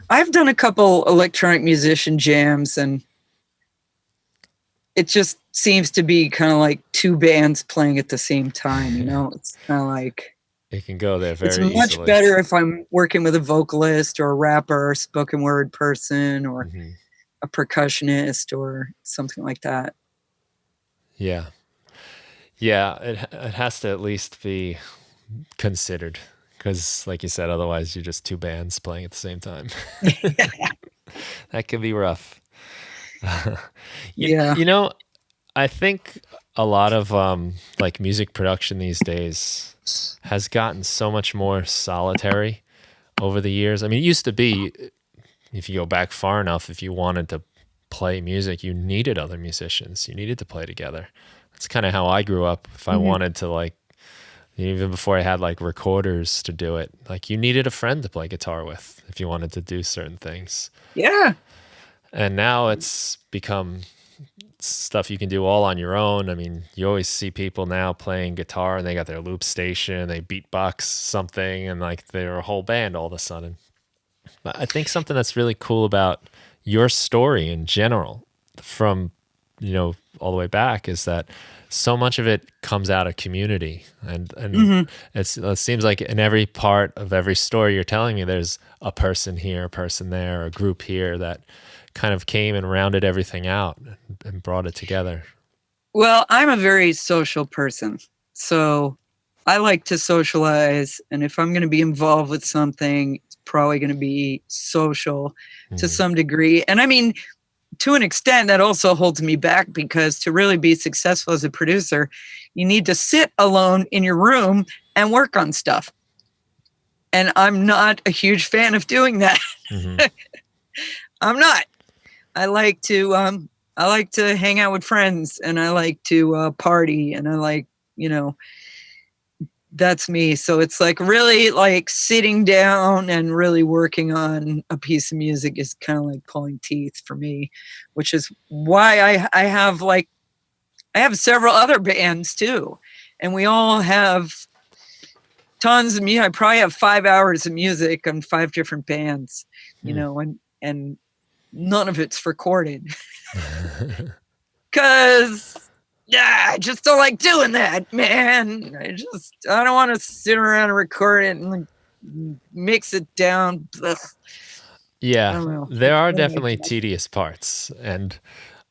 B: I've done a couple electronic musician jams, and it just seems to be kind of like two bands playing at the same time, you know? It's kind of like
A: it can go there very easily.
B: It's much better if I'm working with a vocalist or a rapper, or spoken word person, or a percussionist or something like that.
A: Yeah. Yeah, it has to at least be considered. Because, like you said, otherwise you're just two bands playing at the same time. That can be rough. You know, I think a lot of like music production these days has gotten so much more solitary. over the years? I mean, it used to be, if you go back far enough, if you wanted to play music, you needed other musicians. You needed to play together. That's kind of how I grew up. If I wanted to, like, even before I had like recorders to do it, like you needed a friend to play guitar with if you wanted to do certain things.
B: Yeah.
A: And now it's become stuff you can do all on your own. I mean, you always see people now playing guitar and they got their loop station, they beatbox something, and like they're a whole band all of a sudden. But I think something that's really cool about your story in general, from, you know, all the way back, is that so much of it comes out of community. And it seems like in every part of every story you're telling me, there's a person here, a person there, a group here that kind of came and rounded everything out and brought it together.
B: Well, I'm a very social person, so I like to socialize. And if I'm going to be involved with something, it's probably going to be social to some degree. And I mean, to an extent, that also holds me back, because to really be successful as a producer, you need to sit alone in your room and work on stuff. And I'm not a huge fan of doing that. I'm not. I like to hang out with friends, and I like to party, and I like, you know, that's me. So it's like really like sitting down and really working on a piece of music is kind of like pulling teeth for me, which is why I have several other bands too. And we all have tons of music. I probably have 5 hours of music on 5 different bands, you know, and none of it's recorded. Because I just don't like doing that, man. I don't want to sit around and record it and like mix it down. Ugh.
A: Yeah, there are definitely tedious parts, and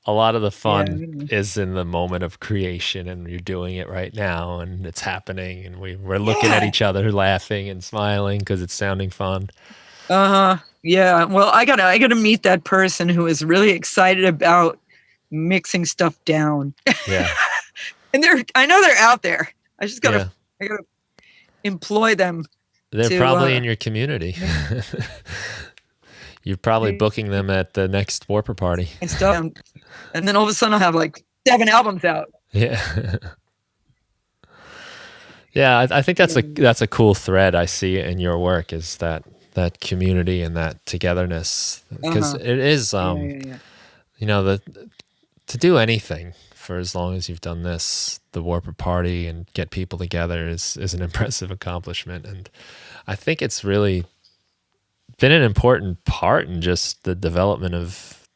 A: a lot of the fun is in the moment of creation, and you're doing it right now, and it's happening, and we're looking at each other, laughing and smiling because it's sounding fun.
B: Yeah. Well, I gotta meet that person who is really excited about mixing stuff down.
A: Yeah.
B: And I know they're out there. I gotta employ them.
A: They're probably in your community. You're probably booking them at the next Warper party.
B: And stuff. And then all of a sudden I'll have like 7 albums out.
A: Yeah. Yeah, I think that's a cool thread I see in your work, is that community and that togetherness, because it is you know, to do anything for as long as you've done this, the Warper Party, and get people together is an impressive accomplishment. And I think it's really been an important part in just the development of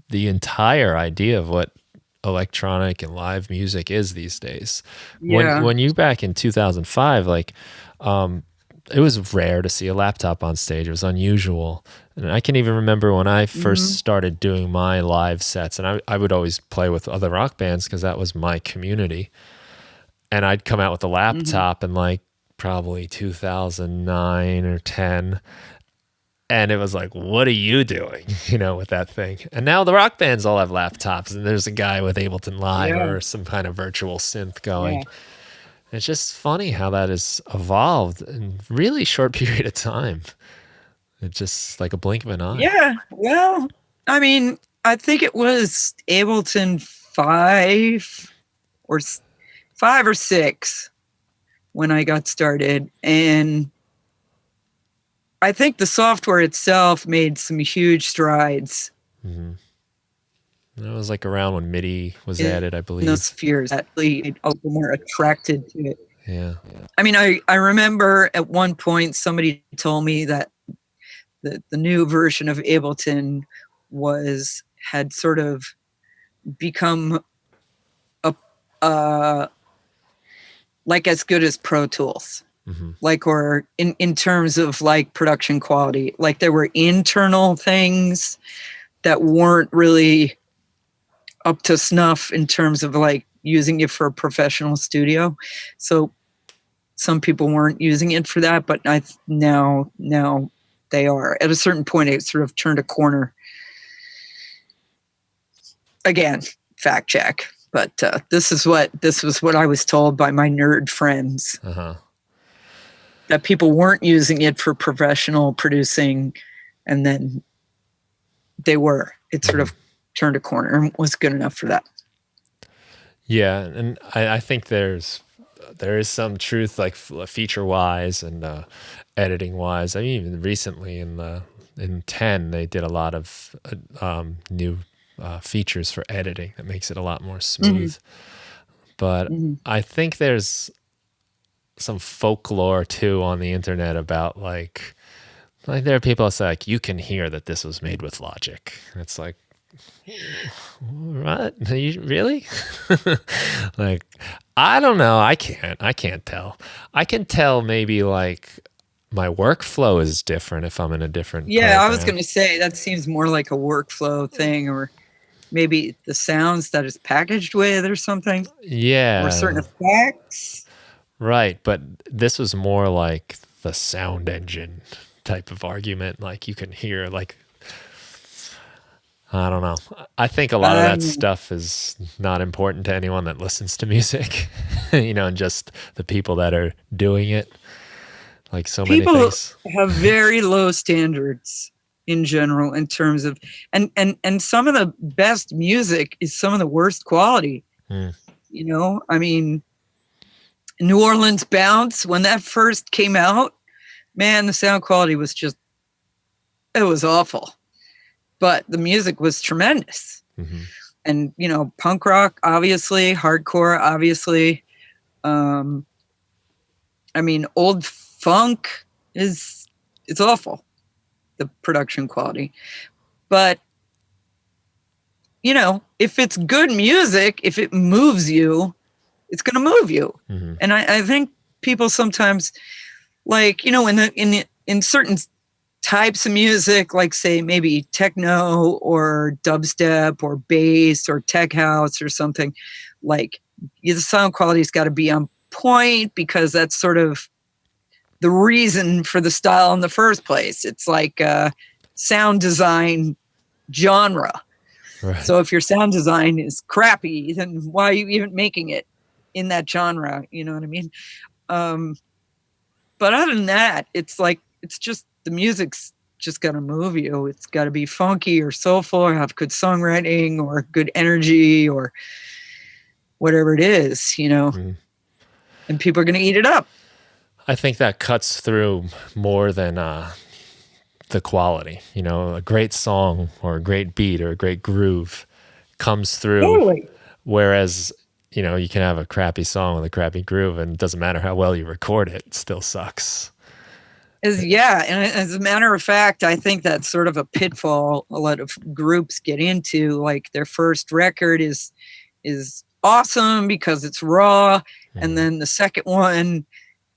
A: the entire idea of what electronic and live music is these days.
B: Yeah.
A: When you back in 2005, like, it was rare to see a laptop on stage. It was unusual. And I can even remember when I first started doing my live sets, and I would always play with other rock bands because that was my community. And I'd come out with a laptop in like probably 2009 or 10. And it was like, what are you doing, you know, with that thing? And now the rock bands all have laptops, and there's a guy with Ableton Live or some kind of virtual synth going.
B: Yeah.
A: It's just funny how that has evolved in a really short period of time. It's just like a blink of an eye.
B: Yeah. Well, I mean, I think it was Ableton 5 or 6 when I got started. And I think the software itself made some huge strides.
A: That was like around when MIDI was added, I believe.
B: In those spheres, actually, I was more attracted to it.
A: Yeah.
B: I mean, I remember at one point somebody told me that the new version of Ableton had sort of become like as good as Pro Tools. Like, or in terms of like production quality, like there were internal things that weren't really up to snuff in terms of like using it for a professional studio. So some people weren't using it for that, but now they are. At a certain point, it sort of turned a corner. Again, fact check, but this was what I was told by my nerd friends. that people weren't using it for professional producing, and then they were. It sort of turned a corner and was good enough for that.
A: Yeah, and I think there is some truth, like feature wise and editing wise. I mean, even recently in 10 they did a lot of new features for editing that makes it a lot more smooth. But I think there's some folklore too on the internet about like there are people that say like, you can hear that this was made with Logic. It's like, what? Really? Like, I don't know. I can't tell. I can tell maybe like my workflow is different if I'm in a different program.
B: I was going to say that seems more like a workflow thing, or maybe the sounds that it's packaged with or something.
A: Yeah.
B: Or certain effects.
A: Right. But this was more like the sound engine type of argument. Like you can hear like, I don't know. I think a lot of that stuff is not important to anyone that listens to music, and just the people that are doing it. Like so many things.
B: People have very low standards in general in terms of, and some of the best music is some of the worst quality. I mean, New Orleans Bounce, when that first came out, man, the sound quality was just, it was awful. But the music was tremendous. And, punk rock, obviously, hardcore, obviously. I mean, old funk it's awful, the production quality. But, if it's good music, if it moves you, it's going to move you. And I think people sometimes, like, in certain types of music, like say maybe techno or dubstep or bass or tech house or something, like the sound quality's got to be on point because that's sort of the reason for the style in the first place. It's like a sound design genre. Right. So if your sound design is crappy, then why are you even making it in that genre? You know what I mean? But other than that, it's like, it's just the music's just got to move you. It's got to be funky or soulful or have good songwriting or good energy or whatever it is, and people are going to eat it up.
A: I think that cuts through more than the quality. A great song or a great beat or a great groove comes through.
B: Totally.
A: Whereas, you can have a crappy song with a crappy groove and it doesn't matter how well you record it, it still sucks.
B: And as a matter of fact, I think that's sort of a pitfall a lot of groups get into. Like their first record is awesome because it's raw, and then the second one,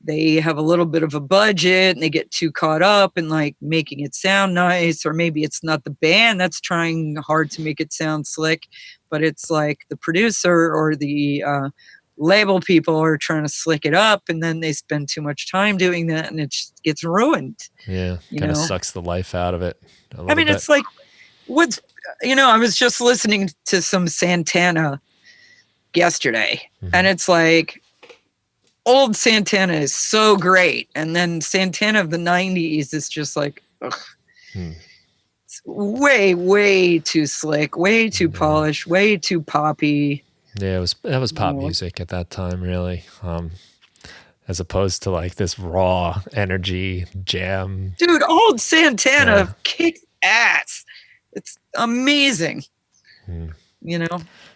B: they have a little bit of a budget and they get too caught up in like making it sound nice, or maybe it's not the band that's trying hard to make it sound slick, but it's like the producer or the label people are trying to slick it up, and then they spend too much time doing that and it just gets ruined.
A: Yeah, kind of sucks the life out of it a little bit.
B: It's like, I was just listening to some Santana yesterday, and it's like, old Santana is so great, and then Santana of the 90s is just like, ugh. It's way, way too slick, way too polished, way too poppy.
A: Yeah, that was pop music at that time, really, as opposed to like this raw energy jam.
B: Dude, old Santana kicks ass. It's amazing.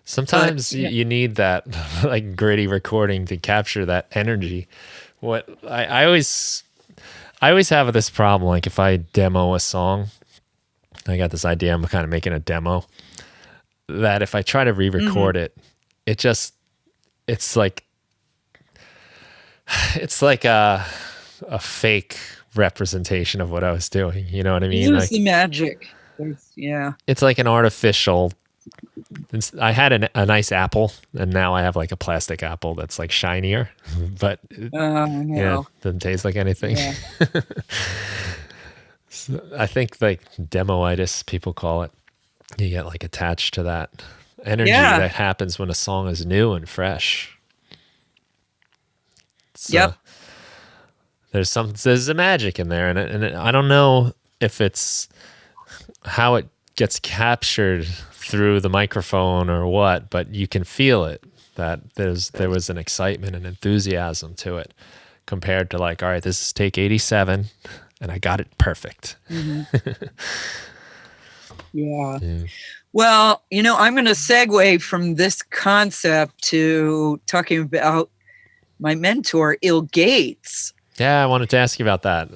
A: Sometimes you need that like gritty recording to capture that energy. What I always have this problem. Like if I demo a song, I got this idea. I'm kind of making a demo that if I try to re-record it, it's like a fake representation of what I was doing. You know what I mean?
B: Lose the magic.
A: It's like an artificial. I had a nice apple, and now I have like a plastic apple that's like shinier, but doesn't taste like anything. Yeah. So I think like demoitis, people call it. You get like attached to that energy that happens when a song is new and fresh. So, there's a magic in there, and I don't know if it's how it gets captured through the microphone or what, but you can feel it, that there was an excitement and enthusiasm to it compared to like, all right, this is take 87 and I got it perfect.
B: Mm-hmm. Yeah. Well, I'm going to segue from this concept to talking about my mentor, Il Gates.
A: Yeah, I wanted to ask you about that.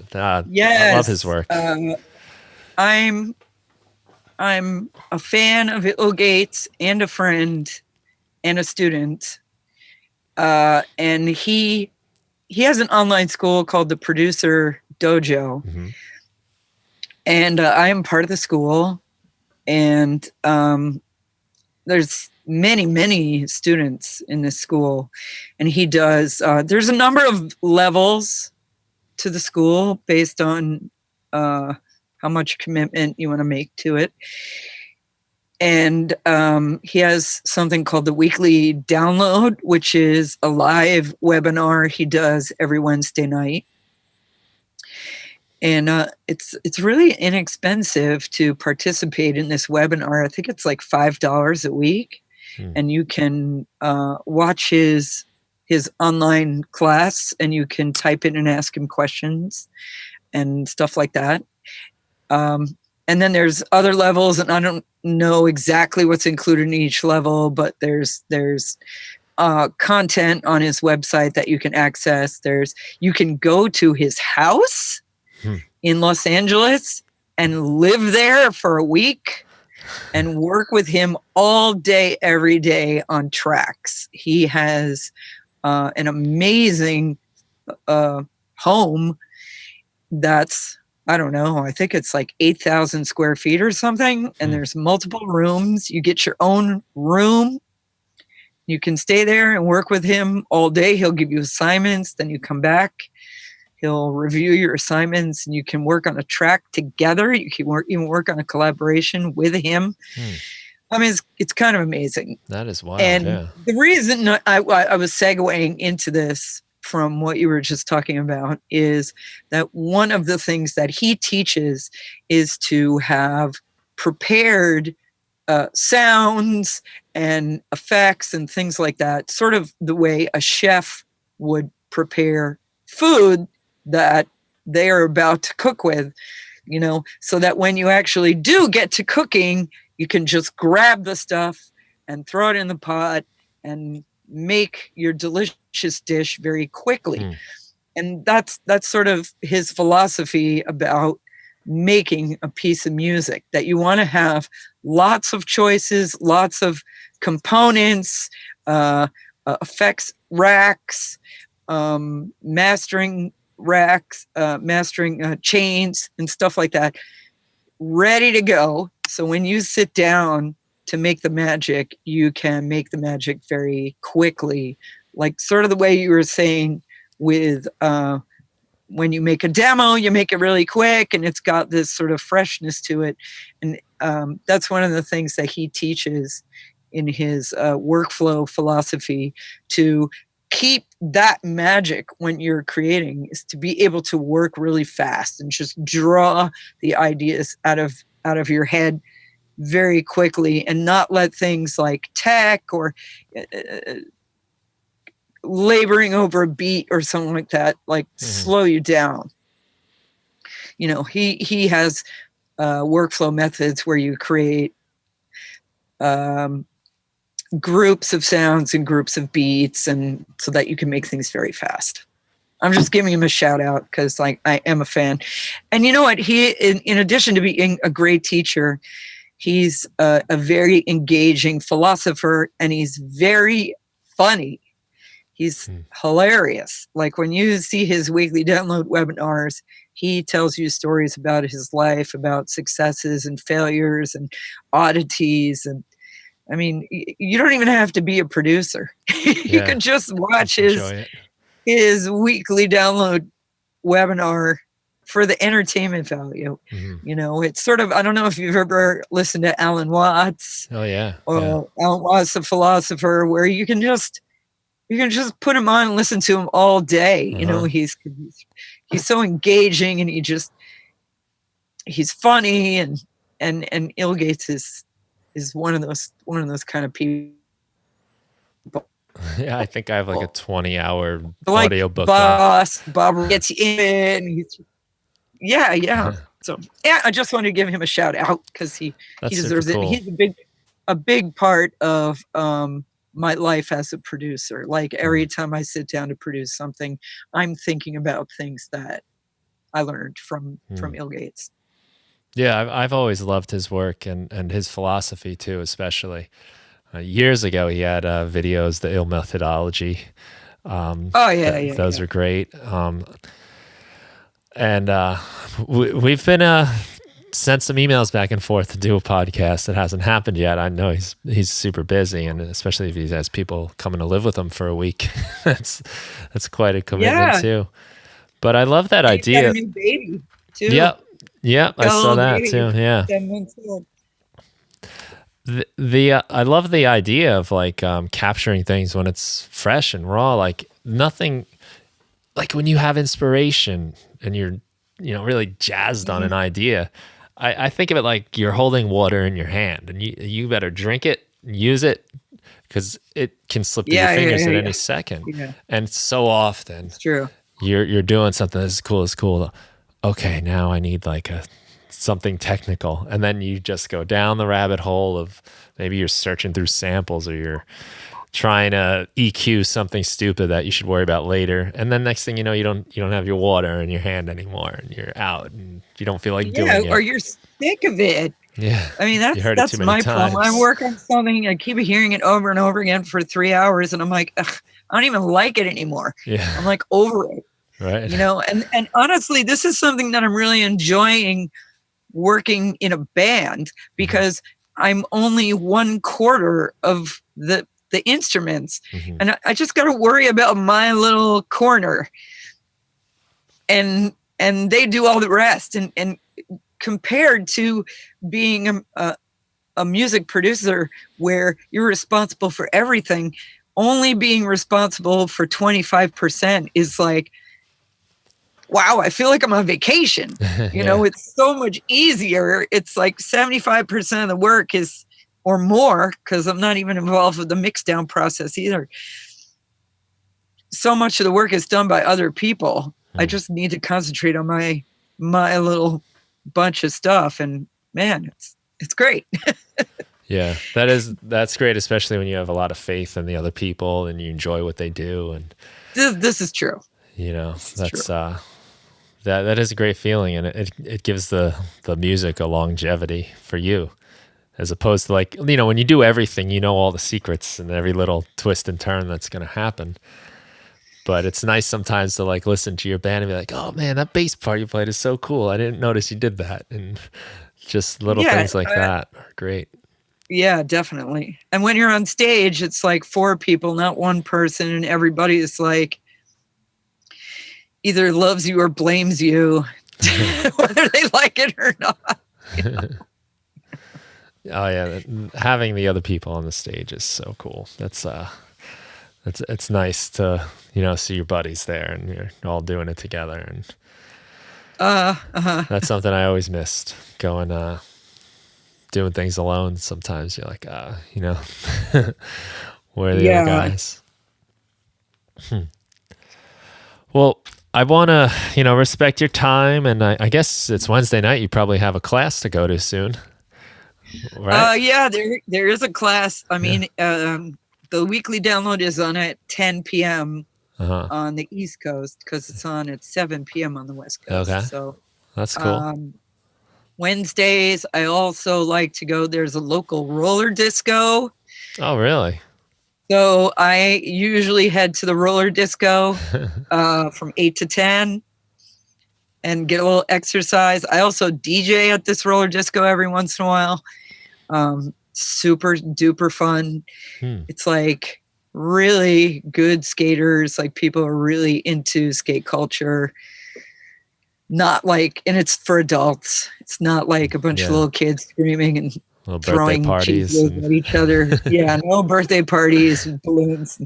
B: Yes.
A: I love his work.
B: I'm a fan of Il Gates and a friend and a student. And he has an online school called the Producer Dojo. Mm-hmm. And I am part of the school. And there's many students in this school. And he does, there's a number of levels to the school based on how much commitment you want to make to it. And he has something called the weekly download, which is a live webinar he does every Wednesday night. And it's really inexpensive to participate in this webinar. I think it's like $5 a week. And you can watch his online class, and you can type in and ask him questions and stuff like that. And then there's other levels, and I don't know exactly what's included in each level, but there's content on his website that you can access. You can go to his house in Los Angeles and live there for a week and work with him all day, every day on tracks. He has an amazing home that's, I don't know, I think it's like 8,000 square feet or something. And there's multiple rooms. You get your own room. You can stay there and work with him all day. He'll give you assignments. Then you come back. He'll review your assignments, and you can work on a track together. You can even work on a collaboration with him. I mean, it's kind of amazing.
A: That is wild.
B: And the reason I was segueing into this from what you were just talking about is that one of the things that he teaches is to have prepared sounds and effects and things like that, sort of the way a chef would prepare food that they are about to cook with, so that when you actually do get to cooking, you can just grab the stuff and throw it in the pot and make your delicious dish very quickly. And that's sort of his philosophy about making a piece of music, that you want to have lots of choices, lots of components, effects racks, mastering racks, mastering chains and stuff like that, ready to go. So when you sit down to make the magic, you can make the magic very quickly, like sort of the way you were saying with when you make a demo, you make it really quick and it's got this sort of freshness to it. And that's one of the things that he teaches in his workflow philosophy, to keep that magic when you're creating, is to be able to work really fast and just draw the ideas out of your head very quickly, and not let things like tech or laboring over a beat or something like that, slow you down. He has workflow methods where you create groups of sounds and groups of beats, and so that you can make things very fast. I'm just giving him a shout out because I am a fan. And you know what? He, in addition to being a great teacher, he's a very engaging philosopher, and he's very funny. He's hilarious. Like when you see his weekly download webinars, he tells you stories about his life, about successes and failures and oddities. And I mean, you don't even have to be a producer. You can just watch his weekly download webinar for the entertainment value. It's sort of, I don't know if you've ever listened to Alan Watts.
A: Oh yeah.
B: Or Alan Watts, the philosopher, where you can just put him on and listen to him all day. he's so engaging, and he's funny, and Ilgates is one of those kind of people.
A: Yeah, I think I have like a 20-hour
B: like
A: audiobook.
B: Bob gets in. Yeah. So I just wanted to give him a shout out because he deserves it. He's a big part of my life as a producer. Like every time I sit down to produce something, I'm thinking about things that I learned from Ilgates.
A: Yeah, I've always loved his work and his philosophy too, especially. Years ago, he had videos, the Ill Methodology. Those are great. We've been sent some emails back and forth to do a podcast. It hasn't happened yet. I know he's super busy, and especially if he has people coming to live with him for a week, that's quite a commitment too. But I love that idea.
B: He's got a new baby too.
A: Yep, I saw that too. Yeah.
B: 10 months old.
A: I love the idea of like capturing things when it's fresh and raw. Like nothing, like when you have inspiration and you're really jazzed on an idea. I think of it like you're holding water in your hand, and you better drink it, use it, because it can slip through your fingers at any second. Yeah. And so often,
B: it's true.
A: You're doing something that's cool. Okay, now I need like something technical, and then you just go down the rabbit hole of maybe you're searching through samples, or you're trying to EQ something stupid that you should worry about later, and then next thing you know, you don't have your water in your hand anymore, and you're out, and you don't feel like doing it.
B: Or you're sick of it.
A: Yeah,
B: I mean that's my problem. I work on something, I keep hearing it over and over again for 3 hours, and I'm like, ugh, I don't even like it anymore.
A: Yeah,
B: I'm like over it.
A: Right.
B: And honestly, this is something that I'm really enjoying working in a band, because I'm only 1/4 of the instruments, and I just got to worry about my little corner, and they do all the rest. And compared to being a music producer where you're responsible for everything, only being responsible for 25% is like, wow, I feel like I'm on vacation. It's so much easier. It's like 75% of the work is, or more, because I'm not even involved with the mix down process either. So much of the work is done by other people. I just need to concentrate on my little bunch of stuff, and man, it's great.
A: Yeah, that's great, especially when you have a lot of faith in the other people and you enjoy what they do. And
B: this is true.
A: That's true. That is a great feeling, and it gives the music a longevity for you, as opposed to like, when you do everything, all the secrets and every little twist and turn that's going to happen. But it's nice sometimes to like listen to your band and be like, oh man, that bass part you played is so cool. I didn't notice you did that. And just little things like that are great.
B: Yeah, definitely. And when you're on stage, it's like 4 people, not one person, and everybody is like, either loves you or blames you, whether they like it or not.
A: Oh yeah, having the other people on the stage is so cool. That's it's nice to see your buddies there and you're all doing it together, and that's something I always missed, going doing things alone. Sometimes you're like, where are the other guys? Well, I want to, respect your time, and I guess it's Wednesday night. You probably have a class to go to soon, right?
B: Yeah, there is a class. I mean, the weekly download is on at 10 p.m. On the East Coast, because it's on at 7 p.m. on the West Coast. Okay, so
A: that's cool.
B: Wednesdays, I also like to go. There's a local roller disco.
A: Oh, really?
B: So I usually head to the roller disco from 8 to 10 and get a little exercise. I also DJ at this roller disco every once in a while. Super duper fun. It's like really good skaters. Like people are really into skate culture. Not like, and it's for adults. It's not like a bunch of little kids screaming and
A: Little birthday
B: throwing
A: parties
B: cheeses at each other. Yeah, no birthday parties with balloons.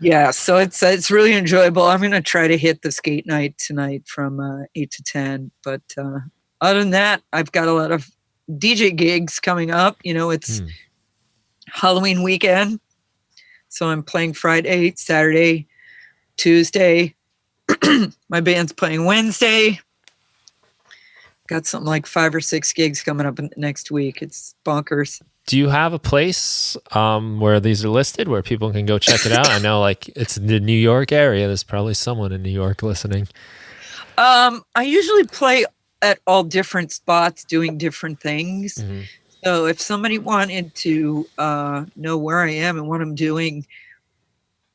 B: Yeah, so it's really enjoyable. I'm going to try to hit the skate night tonight from 8 to 10. But other than that, I've got a lot of DJ gigs coming up. It's Halloween weekend. So I'm playing Friday, Saturday, Tuesday. My band's playing Wednesday. Got something like 5 or 6 gigs coming up next week. It's bonkers.
A: Do you have a place where these are listed where people can go check it out? I know like it's the New York area. There's probably someone in New York listening.
B: I usually play at all different spots doing different things. Mm-hmm. So if somebody wanted to know where I am and what I'm doing,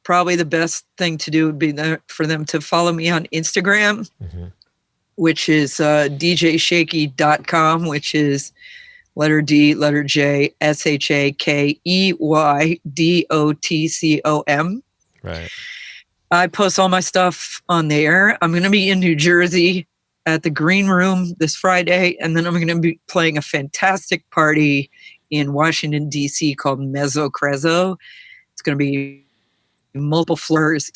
B: probably the best thing to do would be for them to follow me on Instagram, which is djshakey.com, which is letter D, letter J, SHAKEYDOTCOM.
A: Right.
B: I post all my stuff on there. I'm going to be in New Jersey at the Green Room this Friday, and then I'm going to be playing a fantastic party in Washington, D.C. called Mezzo Crezo. It's going to be multiple floors,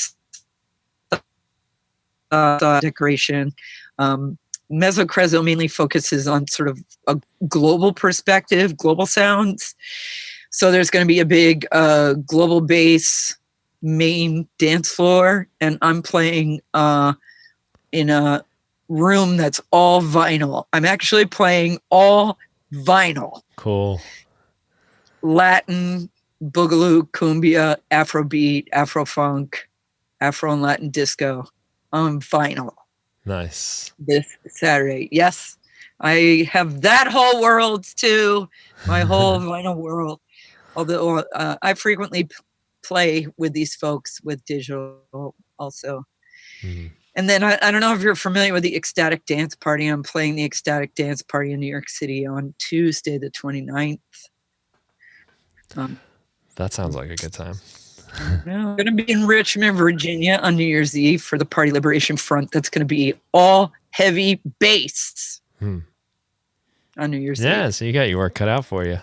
B: decoration. Mezzo Crezo mainly focuses on sort of a global perspective, global sounds. So there's going to be a big global bass main dance floor, and I'm playing in a room that's all vinyl. I'm actually playing all vinyl.
A: Cool.
B: Latin, boogaloo, cumbia, Afrobeat, Afrofunk, Afro and Latin disco on vinyl.
A: Nice.
B: This Saturday. Yes. I have that whole world too. My whole vinyl world. Although I frequently play with these folks with digital also. Mm-hmm. And then I don't know if you're familiar with the Ecstatic Dance Party. I'm playing the Ecstatic Dance Party in New York City on Tuesday, the 29th.
A: That sounds like a good time.
B: I'm going to be in Richmond, Virginia on New Year's Eve for the Party Liberation Front. That's going to be all heavy bass on New Year's Eve.
A: Yeah, so you got your work cut out for you.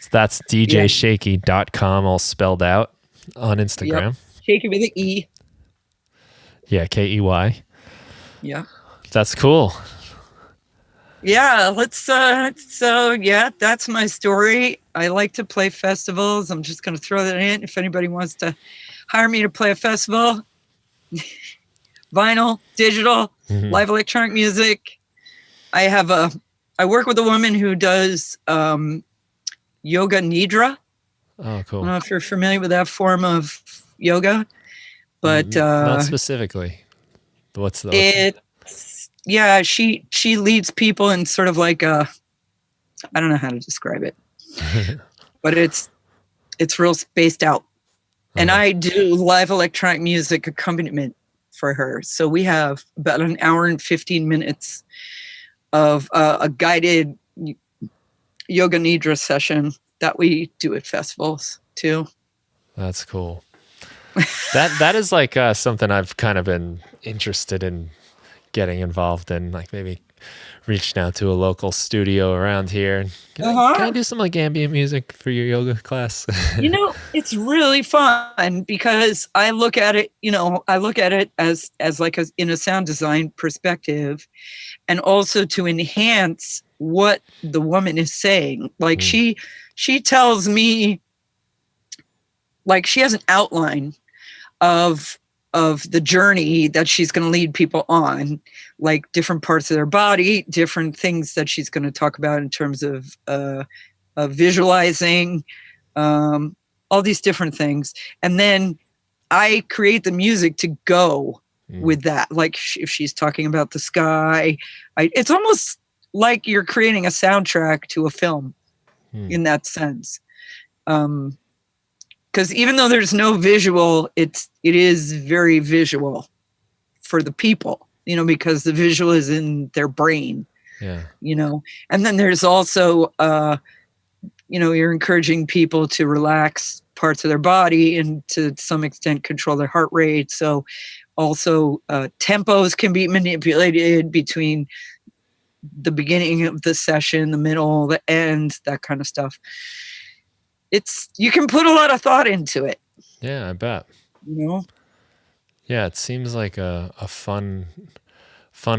A: So that's djshakey.com all spelled out on Instagram.
B: Yep. Shakey with an E.
A: Yeah, Key.
B: Yeah.
A: That's cool.
B: Yeah, that's my story. I like to play festivals. I'm just going to throw that in. If anybody wants to hire me to play a festival, vinyl, digital, live electronic music. I work with a woman who does yoga nidra. Oh, cool. I don't know if you're familiar with that form of yoga, but
A: not specifically.
B: Yeah, she leads people in sort of like I don't know how to describe it, but it's real spaced out. And I do live electronic music accompaniment for her. So we have about an hour and 15 minutes of a guided yoga nidra session that we do at festivals too.
A: That's cool. That is like something I've kind of been interested in getting involved in, like maybe reaching out to a local studio around here. Can I do some like ambient music for your yoga class?
B: It's really fun because I look at it as like in a sound design perspective, and also to enhance what the woman is saying. Like she tells me, like she has an outline of the journey that she's going to lead people on, like different parts of their body, different things that she's going to talk about in terms of visualizing, all these different things. And then I create the music to go with that. Like if she's talking about the sky, it's almost like you're creating a soundtrack to a film in that sense. Because even though there's no visual, it is very visual for the people, because the visual is in their brain. Yeah. And then there's also, you're encouraging people to relax parts of their body and to some extent control their heart rate. So also tempos can be manipulated between the beginning of the session, the middle, the end, that kind of stuff. You can put a lot of thought into it.
A: Yeah, I bet.
B: You know?
A: Yeah, it seems like a fun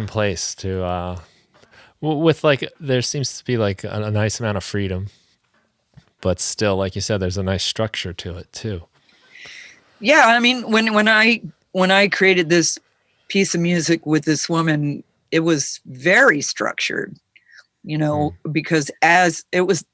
A: place to with like there seems to be like a nice amount of freedom, but still, like you said, there's a nice structure to it too.
B: Yeah, I mean, when I created this piece of music with this woman, it was very structured, you know, because as it was,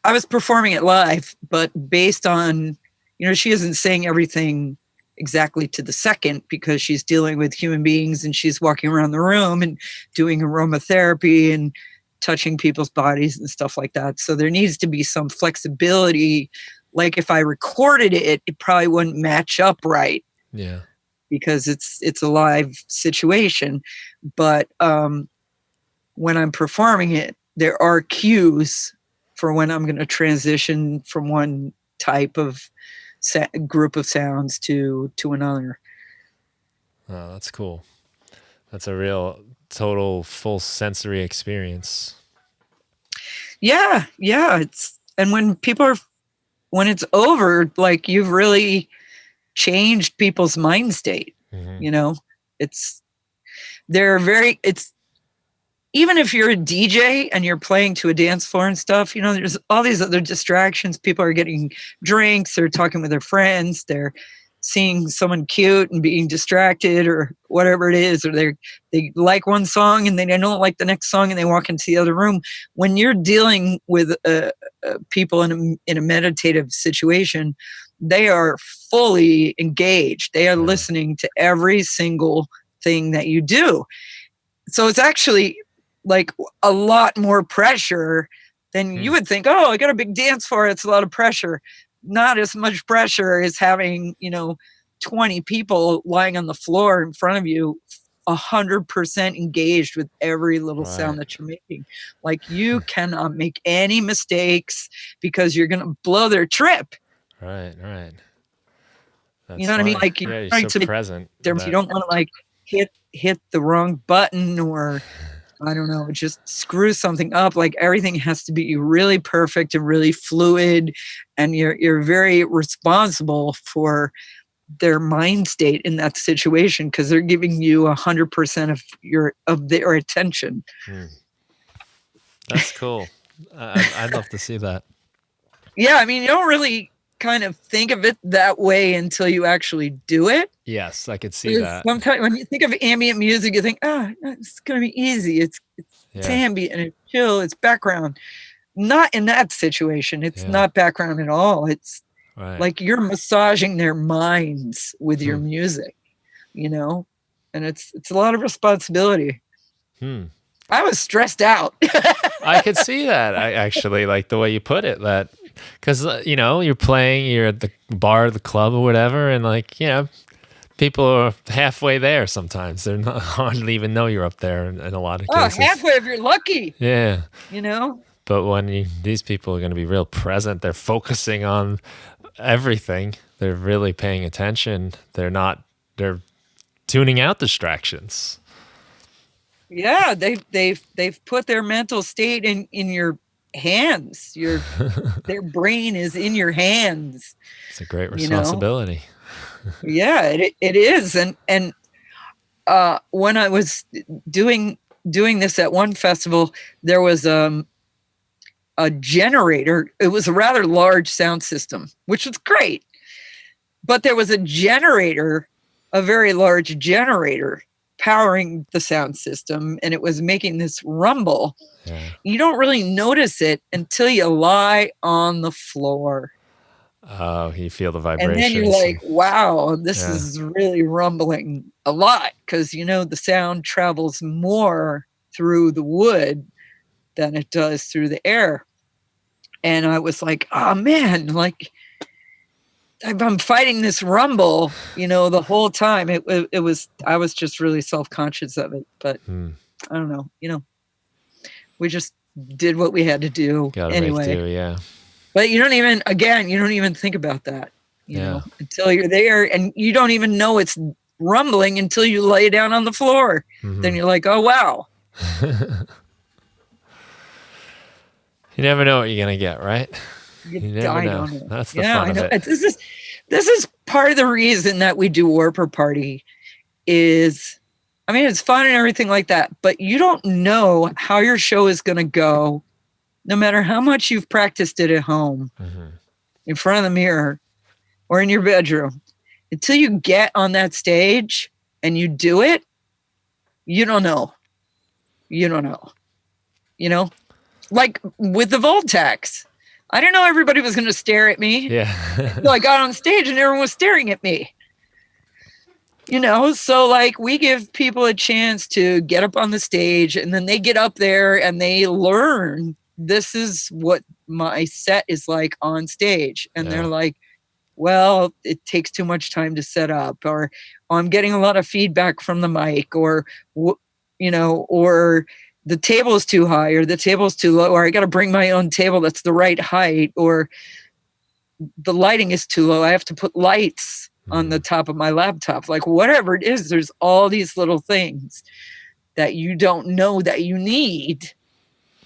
B: I was performing it live, but based on, you know, she isn't saying everything exactly to the second because she's dealing with human beings and she's walking around the room and doing aromatherapy and touching people's bodies and stuff like that. So there needs to be some flexibility. Like if I recorded it, it probably wouldn't match up right.
A: Yeah.
B: Because it's a live situation. But when I'm performing it, there are cues for when I'm going to transition from one type of group of sounds to another.
A: Oh, that's cool. That's a real total full sensory experience.
B: Yeah. And when it's over, like you've really changed people's mind state. You know, even if you're a DJ and you're playing to a dance floor and stuff, you know, there's all these other distractions. People are getting drinks, they're talking with their friends, they're seeing someone cute and being distracted or whatever it is, or they like one song and they don't like the next song and they walk into the other room. When you're dealing with people in a meditative situation, they are fully engaged. They are listening to every single thing that you do. So it's actually like a lot more pressure than you would think. Oh, I got a big dance floor. It's a lot of pressure. Not as much pressure as having, you know, 20 people lying on the floor in front of you, 100% engaged with every little sound that you're making. Like you cannot make any mistakes because you're going to blow their trip.
A: Right. That's
B: you know what I mean? Like
A: you're so present.
B: You don't want to like hit the wrong button or I don't know, just screw something up. Like everything has to be really perfect and really fluid, and you're very responsible for their mind state in that situation because they're giving you 100% of their attention.
A: That's cool. I'd love to see that.
B: Yeah, I mean, you don't really kind of think of it that way until you actually do it.
A: Yes, I could see that.
B: Sometimes when you think of ambient music, you think, it's going to be easy. It's ambient and it's chill. It's background. Not in that situation. It's not background at all. It's like you're massaging their minds with your music, you know, and it's a lot of responsibility. I was stressed out.
A: I could see that. I actually like the way you put it, that because, you know, you're at the bar, the club or whatever. And like, you know, people are halfway there. Sometimes they're not hardly even know you're up there in a lot of cases.
B: Halfway if you're lucky.
A: Yeah.
B: You know,
A: but when these people are going to be real present, they're focusing on everything. They're really paying attention. They're tuning out distractions.
B: Yeah, they've put their mental state in your hands. Their brain is in your hands.
A: It's a great responsibility.
B: Yeah, it is. And when I was doing this at one festival, there was a generator. It was a rather large sound system, which was great. But there was a generator, a very large generator powering the sound system, and it was making this rumble. You don't really notice it until you lie on the floor.
A: Oh, you feel the vibrations.
B: And then you're like, wow, this is really rumbling a lot, because, you know, the sound travels more through the wood than it does through the air. And I was like, oh man, like I'm fighting this rumble, you know, the whole time. I was just really self-conscious of it, but I don't know, you know, we just did what we had to do anyway.
A: Make do, yeah.
B: But you don't even think about that, you know, until you're there, and you don't even know it's rumbling until you lay down on the floor. Then you're like, oh, wow.
A: You never know what you're going to get, right? You never
B: I
A: know.
B: don't know.
A: That's the fun
B: I know.
A: of it.
B: This is part of the reason that we do Warper Party is, I mean, it's fun and everything like that, but you don't know how your show is going to go, no matter how much you've practiced it at home, in front of the mirror or in your bedroom. Until you get on that stage and you do it, you don't know. You don't know. You know, like with the Voltax, I didn't know everybody was going to stare at me.
A: Yeah.
B: So I got on stage and everyone was staring at me. You know, so like we give people a chance to get up on the stage, and then they get up there and they learn this is what my set is like on stage. And they're like, well, it takes too much time to set up, or I'm getting a lot of feedback from the mic, or, you know, or the table is too high, or the table is too low, or I got to bring my own table that's the right height, or the lighting is too low. I have to put lights on the top of my laptop. Like whatever it is, there's all these little things that you don't know that you need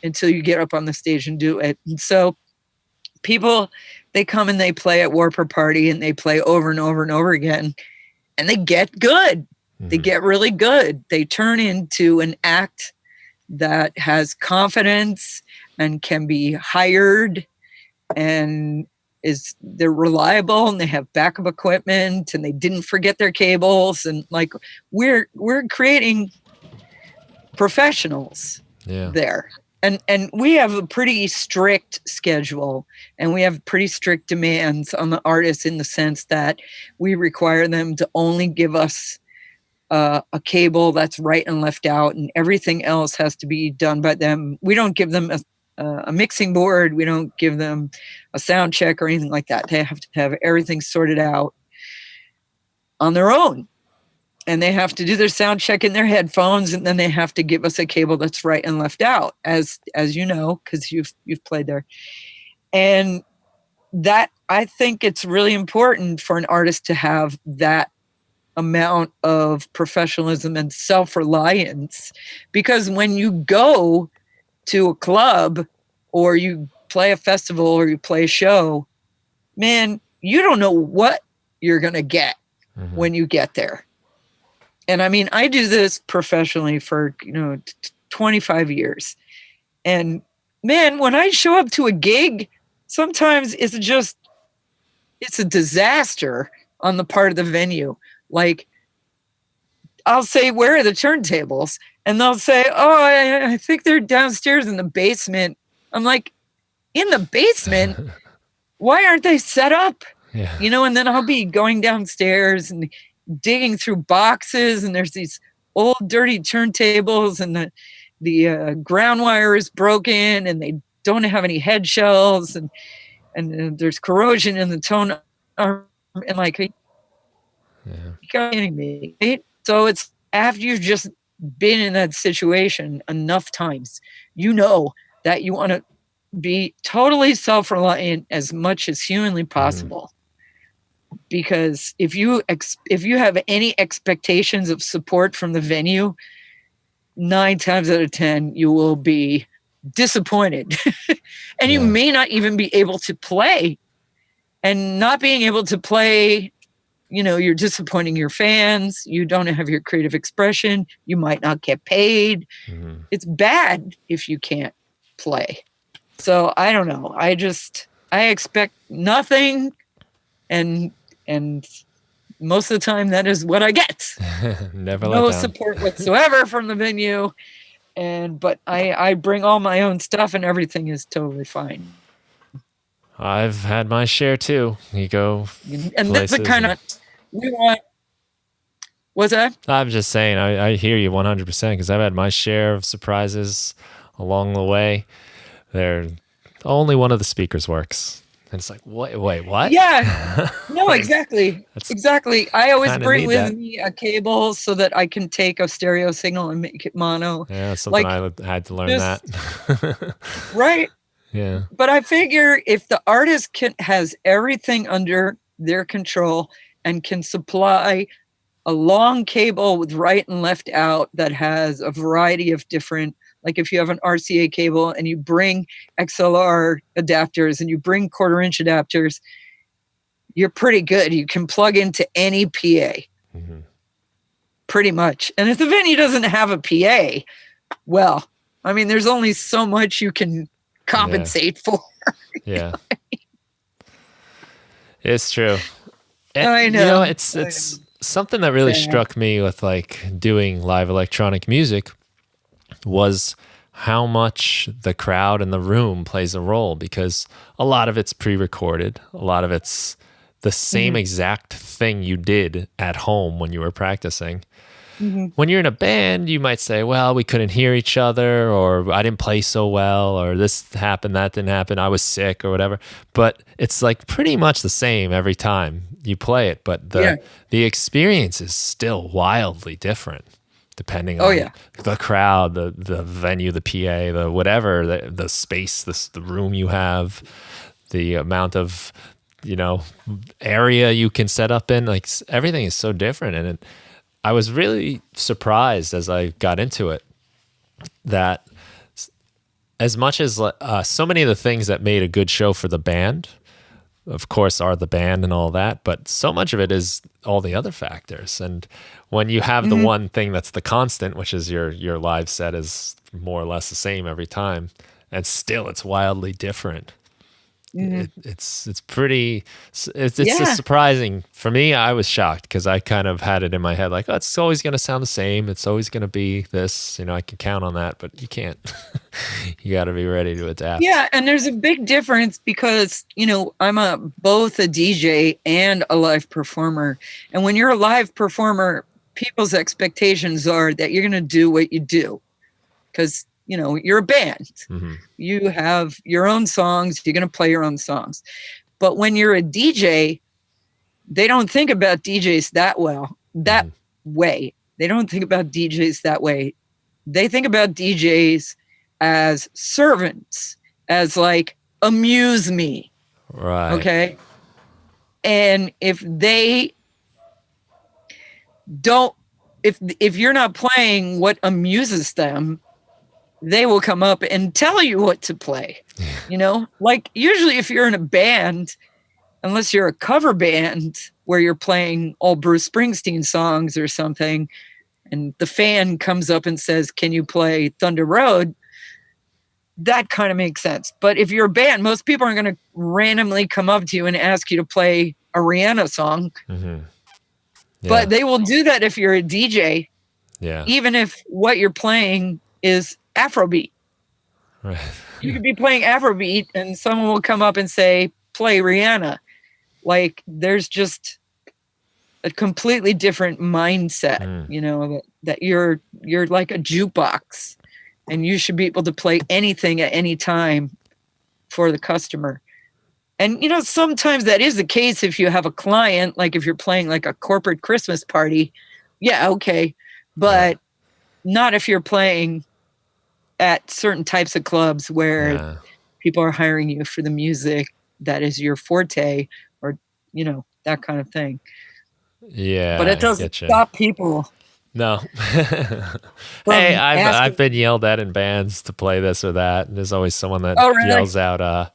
B: until you get up on the stage and do it. And so people, they come and they play at Warper Party and they play over and over and over again, and they get good. They get really good. They turn into an act that has confidence and can be hired, and they're reliable, and they have backup equipment, and they didn't forget their cables, and like we're creating professionals there. And we have a pretty strict schedule, and we have pretty strict demands on the artists, in the sense that we require them to only give us a cable that's right and left out, and everything else has to be done by them. We don't give them a mixing board. We don't give them a sound check or anything like that. They have to have everything sorted out on their own. And they have to do their sound check in their headphones, and then they have to give us a cable that's right and left out, as you know, because you've played there. And that, I think it's really important for an artist to have that amount of professionalism and self-reliance, because when you go to a club or you play a festival or you play a show, man, you don't know what you're going to get when you get there. And I mean, I do this professionally for, 25 years. And man, when I show up to a gig, sometimes it's a disaster on the part of the venue. Like, I'll say, where are the turntables? And they'll say, oh, I think they're downstairs in the basement. I'm like, in the basement? Why aren't they set up?
A: Yeah.
B: And then I'll be going downstairs and digging through boxes, and there's these old dirty turntables, and the ground wire is broken, and they don't have any head shells, and there's corrosion in the tone arm, and like, you're kidding me, right? So it's after you've just been in that situation enough times, that you want to be totally self-reliant as much as humanly possible. Because if you have any expectations of support from the venue, 9 times out of 10 you will be disappointed. And you may not even be able to play. And not being able to play, you're disappointing your fans. You don't have your creative expression. You might not get paid. It's bad if you can't play. So I don't know. I expect nothing, and most of the time that is what I get.
A: Never
B: no support whatsoever from the venue. But I bring all my own stuff, and everything is totally fine.
A: I've had my share too. You go
B: and that's the kind of we want. What's that?
A: I'm just saying, I hear you 100%, because I've had my share of surprises along the way. Only one of the speakers works. And it's like, wait, what?
B: Yeah. No, exactly. Exactly. I always bring with me a cable so that I can take a stereo signal and make it mono.
A: Yeah, that's something I had to learn that.
B: Right.
A: Yeah.
B: But I figure if the artist has everything under their control and can supply a long cable with right and left out that has a variety of different like if you have an RCA cable and you bring XLR adapters and you bring 1/4-inch adapters, you're pretty good. You can plug into any PA, pretty much. And if the venue doesn't have a PA, well, I mean, there's only so much you can compensate for.
A: Yeah. It's true.
B: I know.
A: You know, it's something that really struck me with like doing live electronic music was how much the crowd in the room plays a role, because a lot of it's pre-recorded. A lot of it's the same exact thing you did at home when you were practicing. When you're in a band, you might say, well, we couldn't hear each other, or I didn't play so well, or this happened, that didn't happen, I was sick, or whatever. But it's like pretty much the same every time you play it. But the experience is still wildly different depending on the crowd, the venue, the PA, the whatever, the space, the room you have, the amount of, you know, area you can set up in. Like everything is so different. And I was really surprised as I got into it that as much as so many of the things that made a good show for the band, of course, are the band and all that, but so much of it is all the other factors. And when you have the one thing that's the constant, which is your live set is more or less the same every time, and still it's wildly different. It's pretty, it's just surprising. For me, I was shocked because I kind of had it in my head like, oh, it's always going to sound the same. It's always going to be this, you know, I can count on that, but you can't. You got to be ready to adapt.
B: Yeah, and there's a big difference because, you know, I'm both a DJ and a live performer. And when you're a live performer, people's expectations are that you're going to do what you do because, you know, you're a band. You have your own songs. You're going to play your own songs. But when you're a DJ, they don't think about DJs that way. They don't think about DJs that way. They think about DJs as servants, as like, amuse me.
A: Right.
B: Okay. And if they don't, if you're not playing what amuses them, they will come up and tell you what to play. You know, like usually if you're in a band, unless you're a cover band where you're playing all Bruce Springsteen songs or something, and the fan comes up and says, can you play Thunder Road? That kind of makes sense. But if you're a band, most people aren't going to randomly come up to you and ask you to play a Rihanna song. But they will do that if you're a DJ.
A: Yeah.
B: Even if what you're playing is Afrobeat.
A: Right.
B: You could be playing Afrobeat and someone will come up and say, play Rihanna. Like there's just a completely different mindset, you know, that you're like a jukebox and you should be able to play anything at any time for the customer. And, you know, sometimes that is the case if you have a client, like if you're playing like a corporate Christmas party. Yeah, okay. But not if you're playing at certain types of clubs where people are hiring you for the music that is your forte or, you know, that kind of thing.
A: Yeah.
B: But it doesn't stop people.
A: No. Hey, I've been yelled at in bands to play this or that. And there's always someone that yells out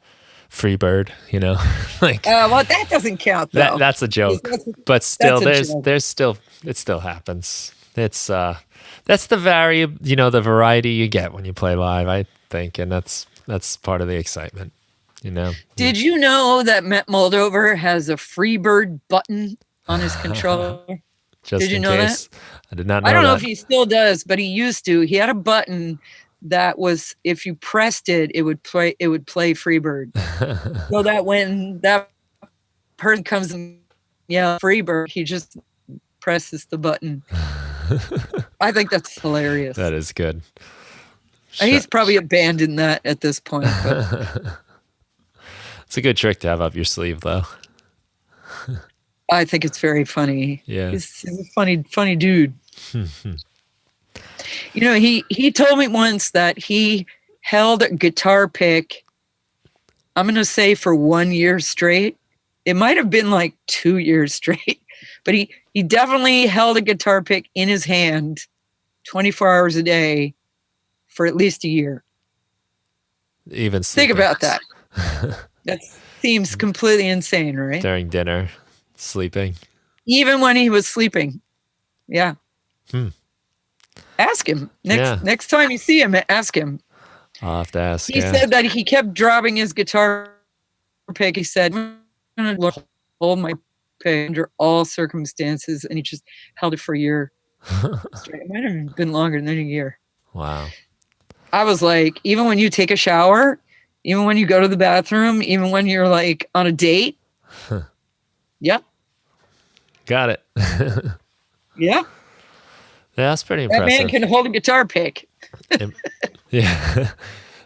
A: Freebird, you know. Like
B: well, that doesn't count though.
A: That's a joke. But still there's still it still happens. It's that's the the variety you get when you play live, I think, and that's part of the excitement, you know.
B: Did you know that Matt Moldover has a Freebird button on his controller?
A: Did you know that? I did not know.
B: I don't know
A: that.
B: if he still does, but he used to. He had a button that was, if you pressed it, it would play Freebird. So that when that person comes and yells Freebird, he just presses the button. I think that's hilarious.
A: That is good.
B: And he's probably abandoned that at this point. But
A: it's a good trick to have up your sleeve, though.
B: I think it's very funny.
A: Yeah,
B: he's a funny dude. You know, he told me once that he held a guitar pick, I'm going to say for 1 year straight. It might have been like 2 years straight, but he definitely held a guitar pick in his hand 24 hours a day for at least a year.
A: Even sleeping.
B: Think about that. That seems completely insane, right?
A: During dinner, sleeping.
B: Even when he was sleeping. Yeah. Ask him. Next time you see him, ask him.
A: I'll have to ask.
B: He said that he kept dropping his guitar pick. He said, I'm going to hold my pick under all circumstances. And he just held it for a year. It might have been longer than a year.
A: Wow.
B: I was like, even when you take a shower, even when you go to the bathroom, even when you're like on a date. Yep.
A: Got it.
B: Yeah.
A: Yeah, that's pretty impressive.
B: That man can hold a guitar pick.
A: Yeah.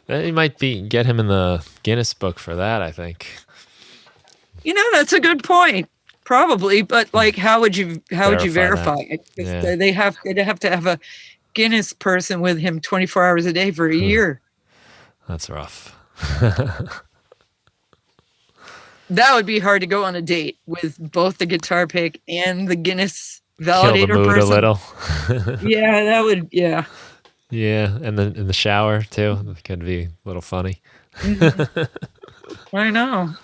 A: You might get him in the Guinness book for that, I think.
B: That's a good point. Probably, but like, how would you verify it?
A: Yeah.
B: They'd have to have a Guinness person with him 24 hours a day for a year.
A: That's rough.
B: That would be hard to go on a date with both the guitar pick and the Guinness validator
A: Kill the mood
B: person.
A: a little.
B: Yeah, that would. Yeah.
A: Yeah, and then in the shower too, it could be a little funny.
B: I know.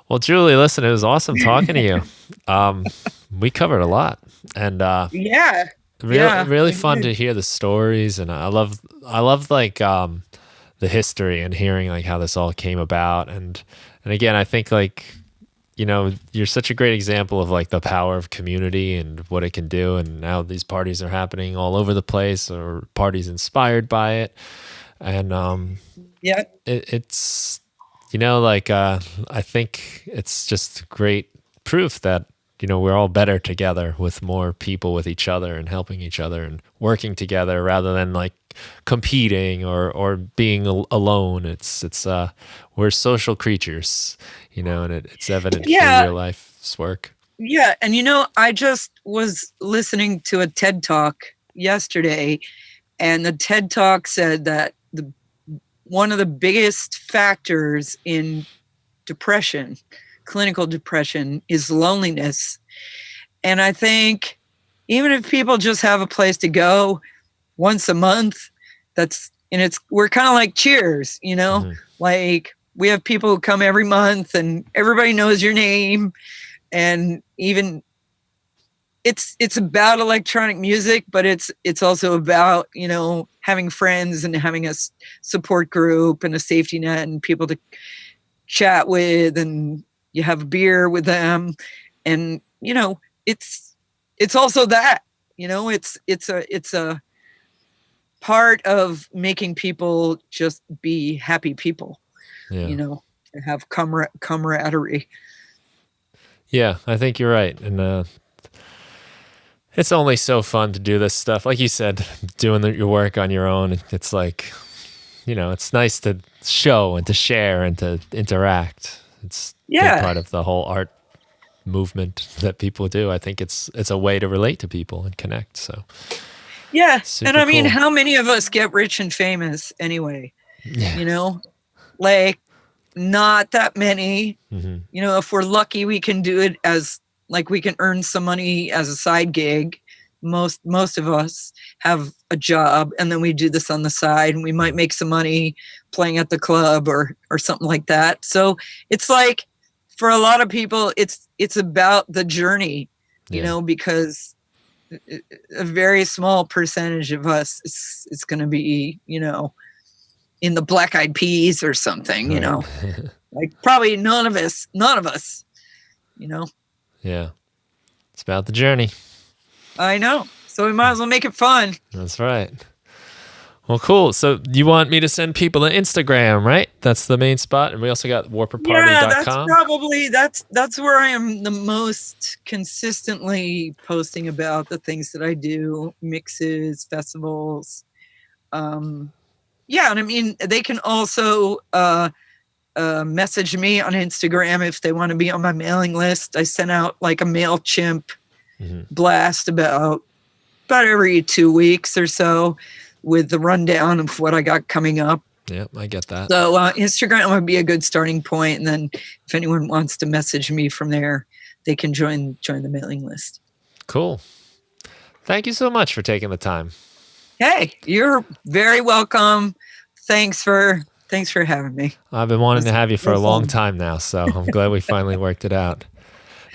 A: Well, Julie, listen, it was awesome talking to you. We covered a lot, and really fun to hear the stories, and I love like the history and hearing like how this all came about, and again, I think like, you're such a great example of like the power of community and what it can do, and now these parties are happening all over the place, or parties inspired by it, and it's I think it's just great proof that we're all better together with more people with each other and helping each other and working together rather than like competing or being alone. It's we're social creatures, and it's evident through your life's work.
B: Yeah, and I just was listening to a TED Talk yesterday, and the TED Talk said that one of the biggest factors in depression, clinical depression, is loneliness. And I think even if people just have a place to go once a month, we're kind of like Cheers, like we have people who come every month and everybody knows your name. And even it's about electronic music, but it's also about, having friends and having a support group and a safety net and people to chat with, and you have a beer with them. And, it's also that, it's a part of making people just be happy people, to have camaraderie.
A: Yeah, I think you're right. And, it's only so fun to do this stuff. Like you said, doing your work on your own, it's like, it's nice to show and to share and to interact. It's a big part of the whole art movement that people do. I think it's a way to relate to people and connect. So
B: yeah. And I mean,
A: cool.
B: how many of us get rich and famous anyway? Yeah. Like not that many. Mm-hmm. If we're lucky, we can do it as like we can earn some money as a side gig. Most of us have a job, and then we do this on the side, and we might make some money playing at the club or something like that. So it's like, for a lot of people, it's about the journey, because a very small percentage of us is going to be, in the Black Eyed Peas or something, right. Like probably none of us,
A: Yeah. It's about the journey.
B: I know. So we might as well make it fun.
A: That's right. Well, cool. So you want me to send people to Instagram, right? That's the main spot. And we also got warperparty.com.
B: Yeah, that's where I am the most consistently posting about the things that I do, mixes, festivals. Yeah, and I mean, they can also message me on Instagram if they want to be on my mailing list. I send out like a MailChimp blast about every 2 weeks or so with the rundown of what I got coming up.
A: Yep, I get that.
B: So Instagram would be a good starting point, and then if anyone wants to message me from there, they can join the mailing list.
A: Cool. Thank you so much for taking the time.
B: Hey, you're very welcome. Thanks for having me.
A: I've been wanting to have you for a long time now, so I'm glad we finally worked it out.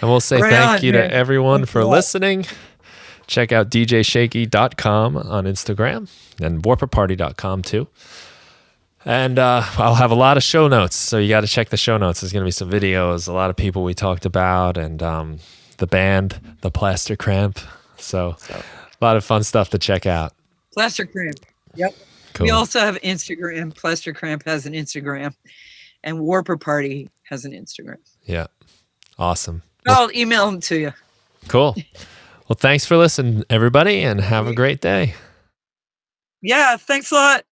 A: And we'll say thank you to everyone for listening. Check out djshakey.com on Instagram and warpaparty.com too. And I'll have a lot of show notes, so you got to check the show notes. There's going to be some videos, a lot of people we talked about, and the band, the Plaster Cramp. So a lot of fun stuff to check out.
B: Plaster Cramp. Yep. Cool. We also have Instagram. Plaster Cramp has an Instagram, and Warper Party has an Instagram.
A: Yeah. Awesome.
B: I'll email them to you.
A: Cool. Well, thanks for listening, everybody, and have a great day.
B: Yeah. Thanks a lot.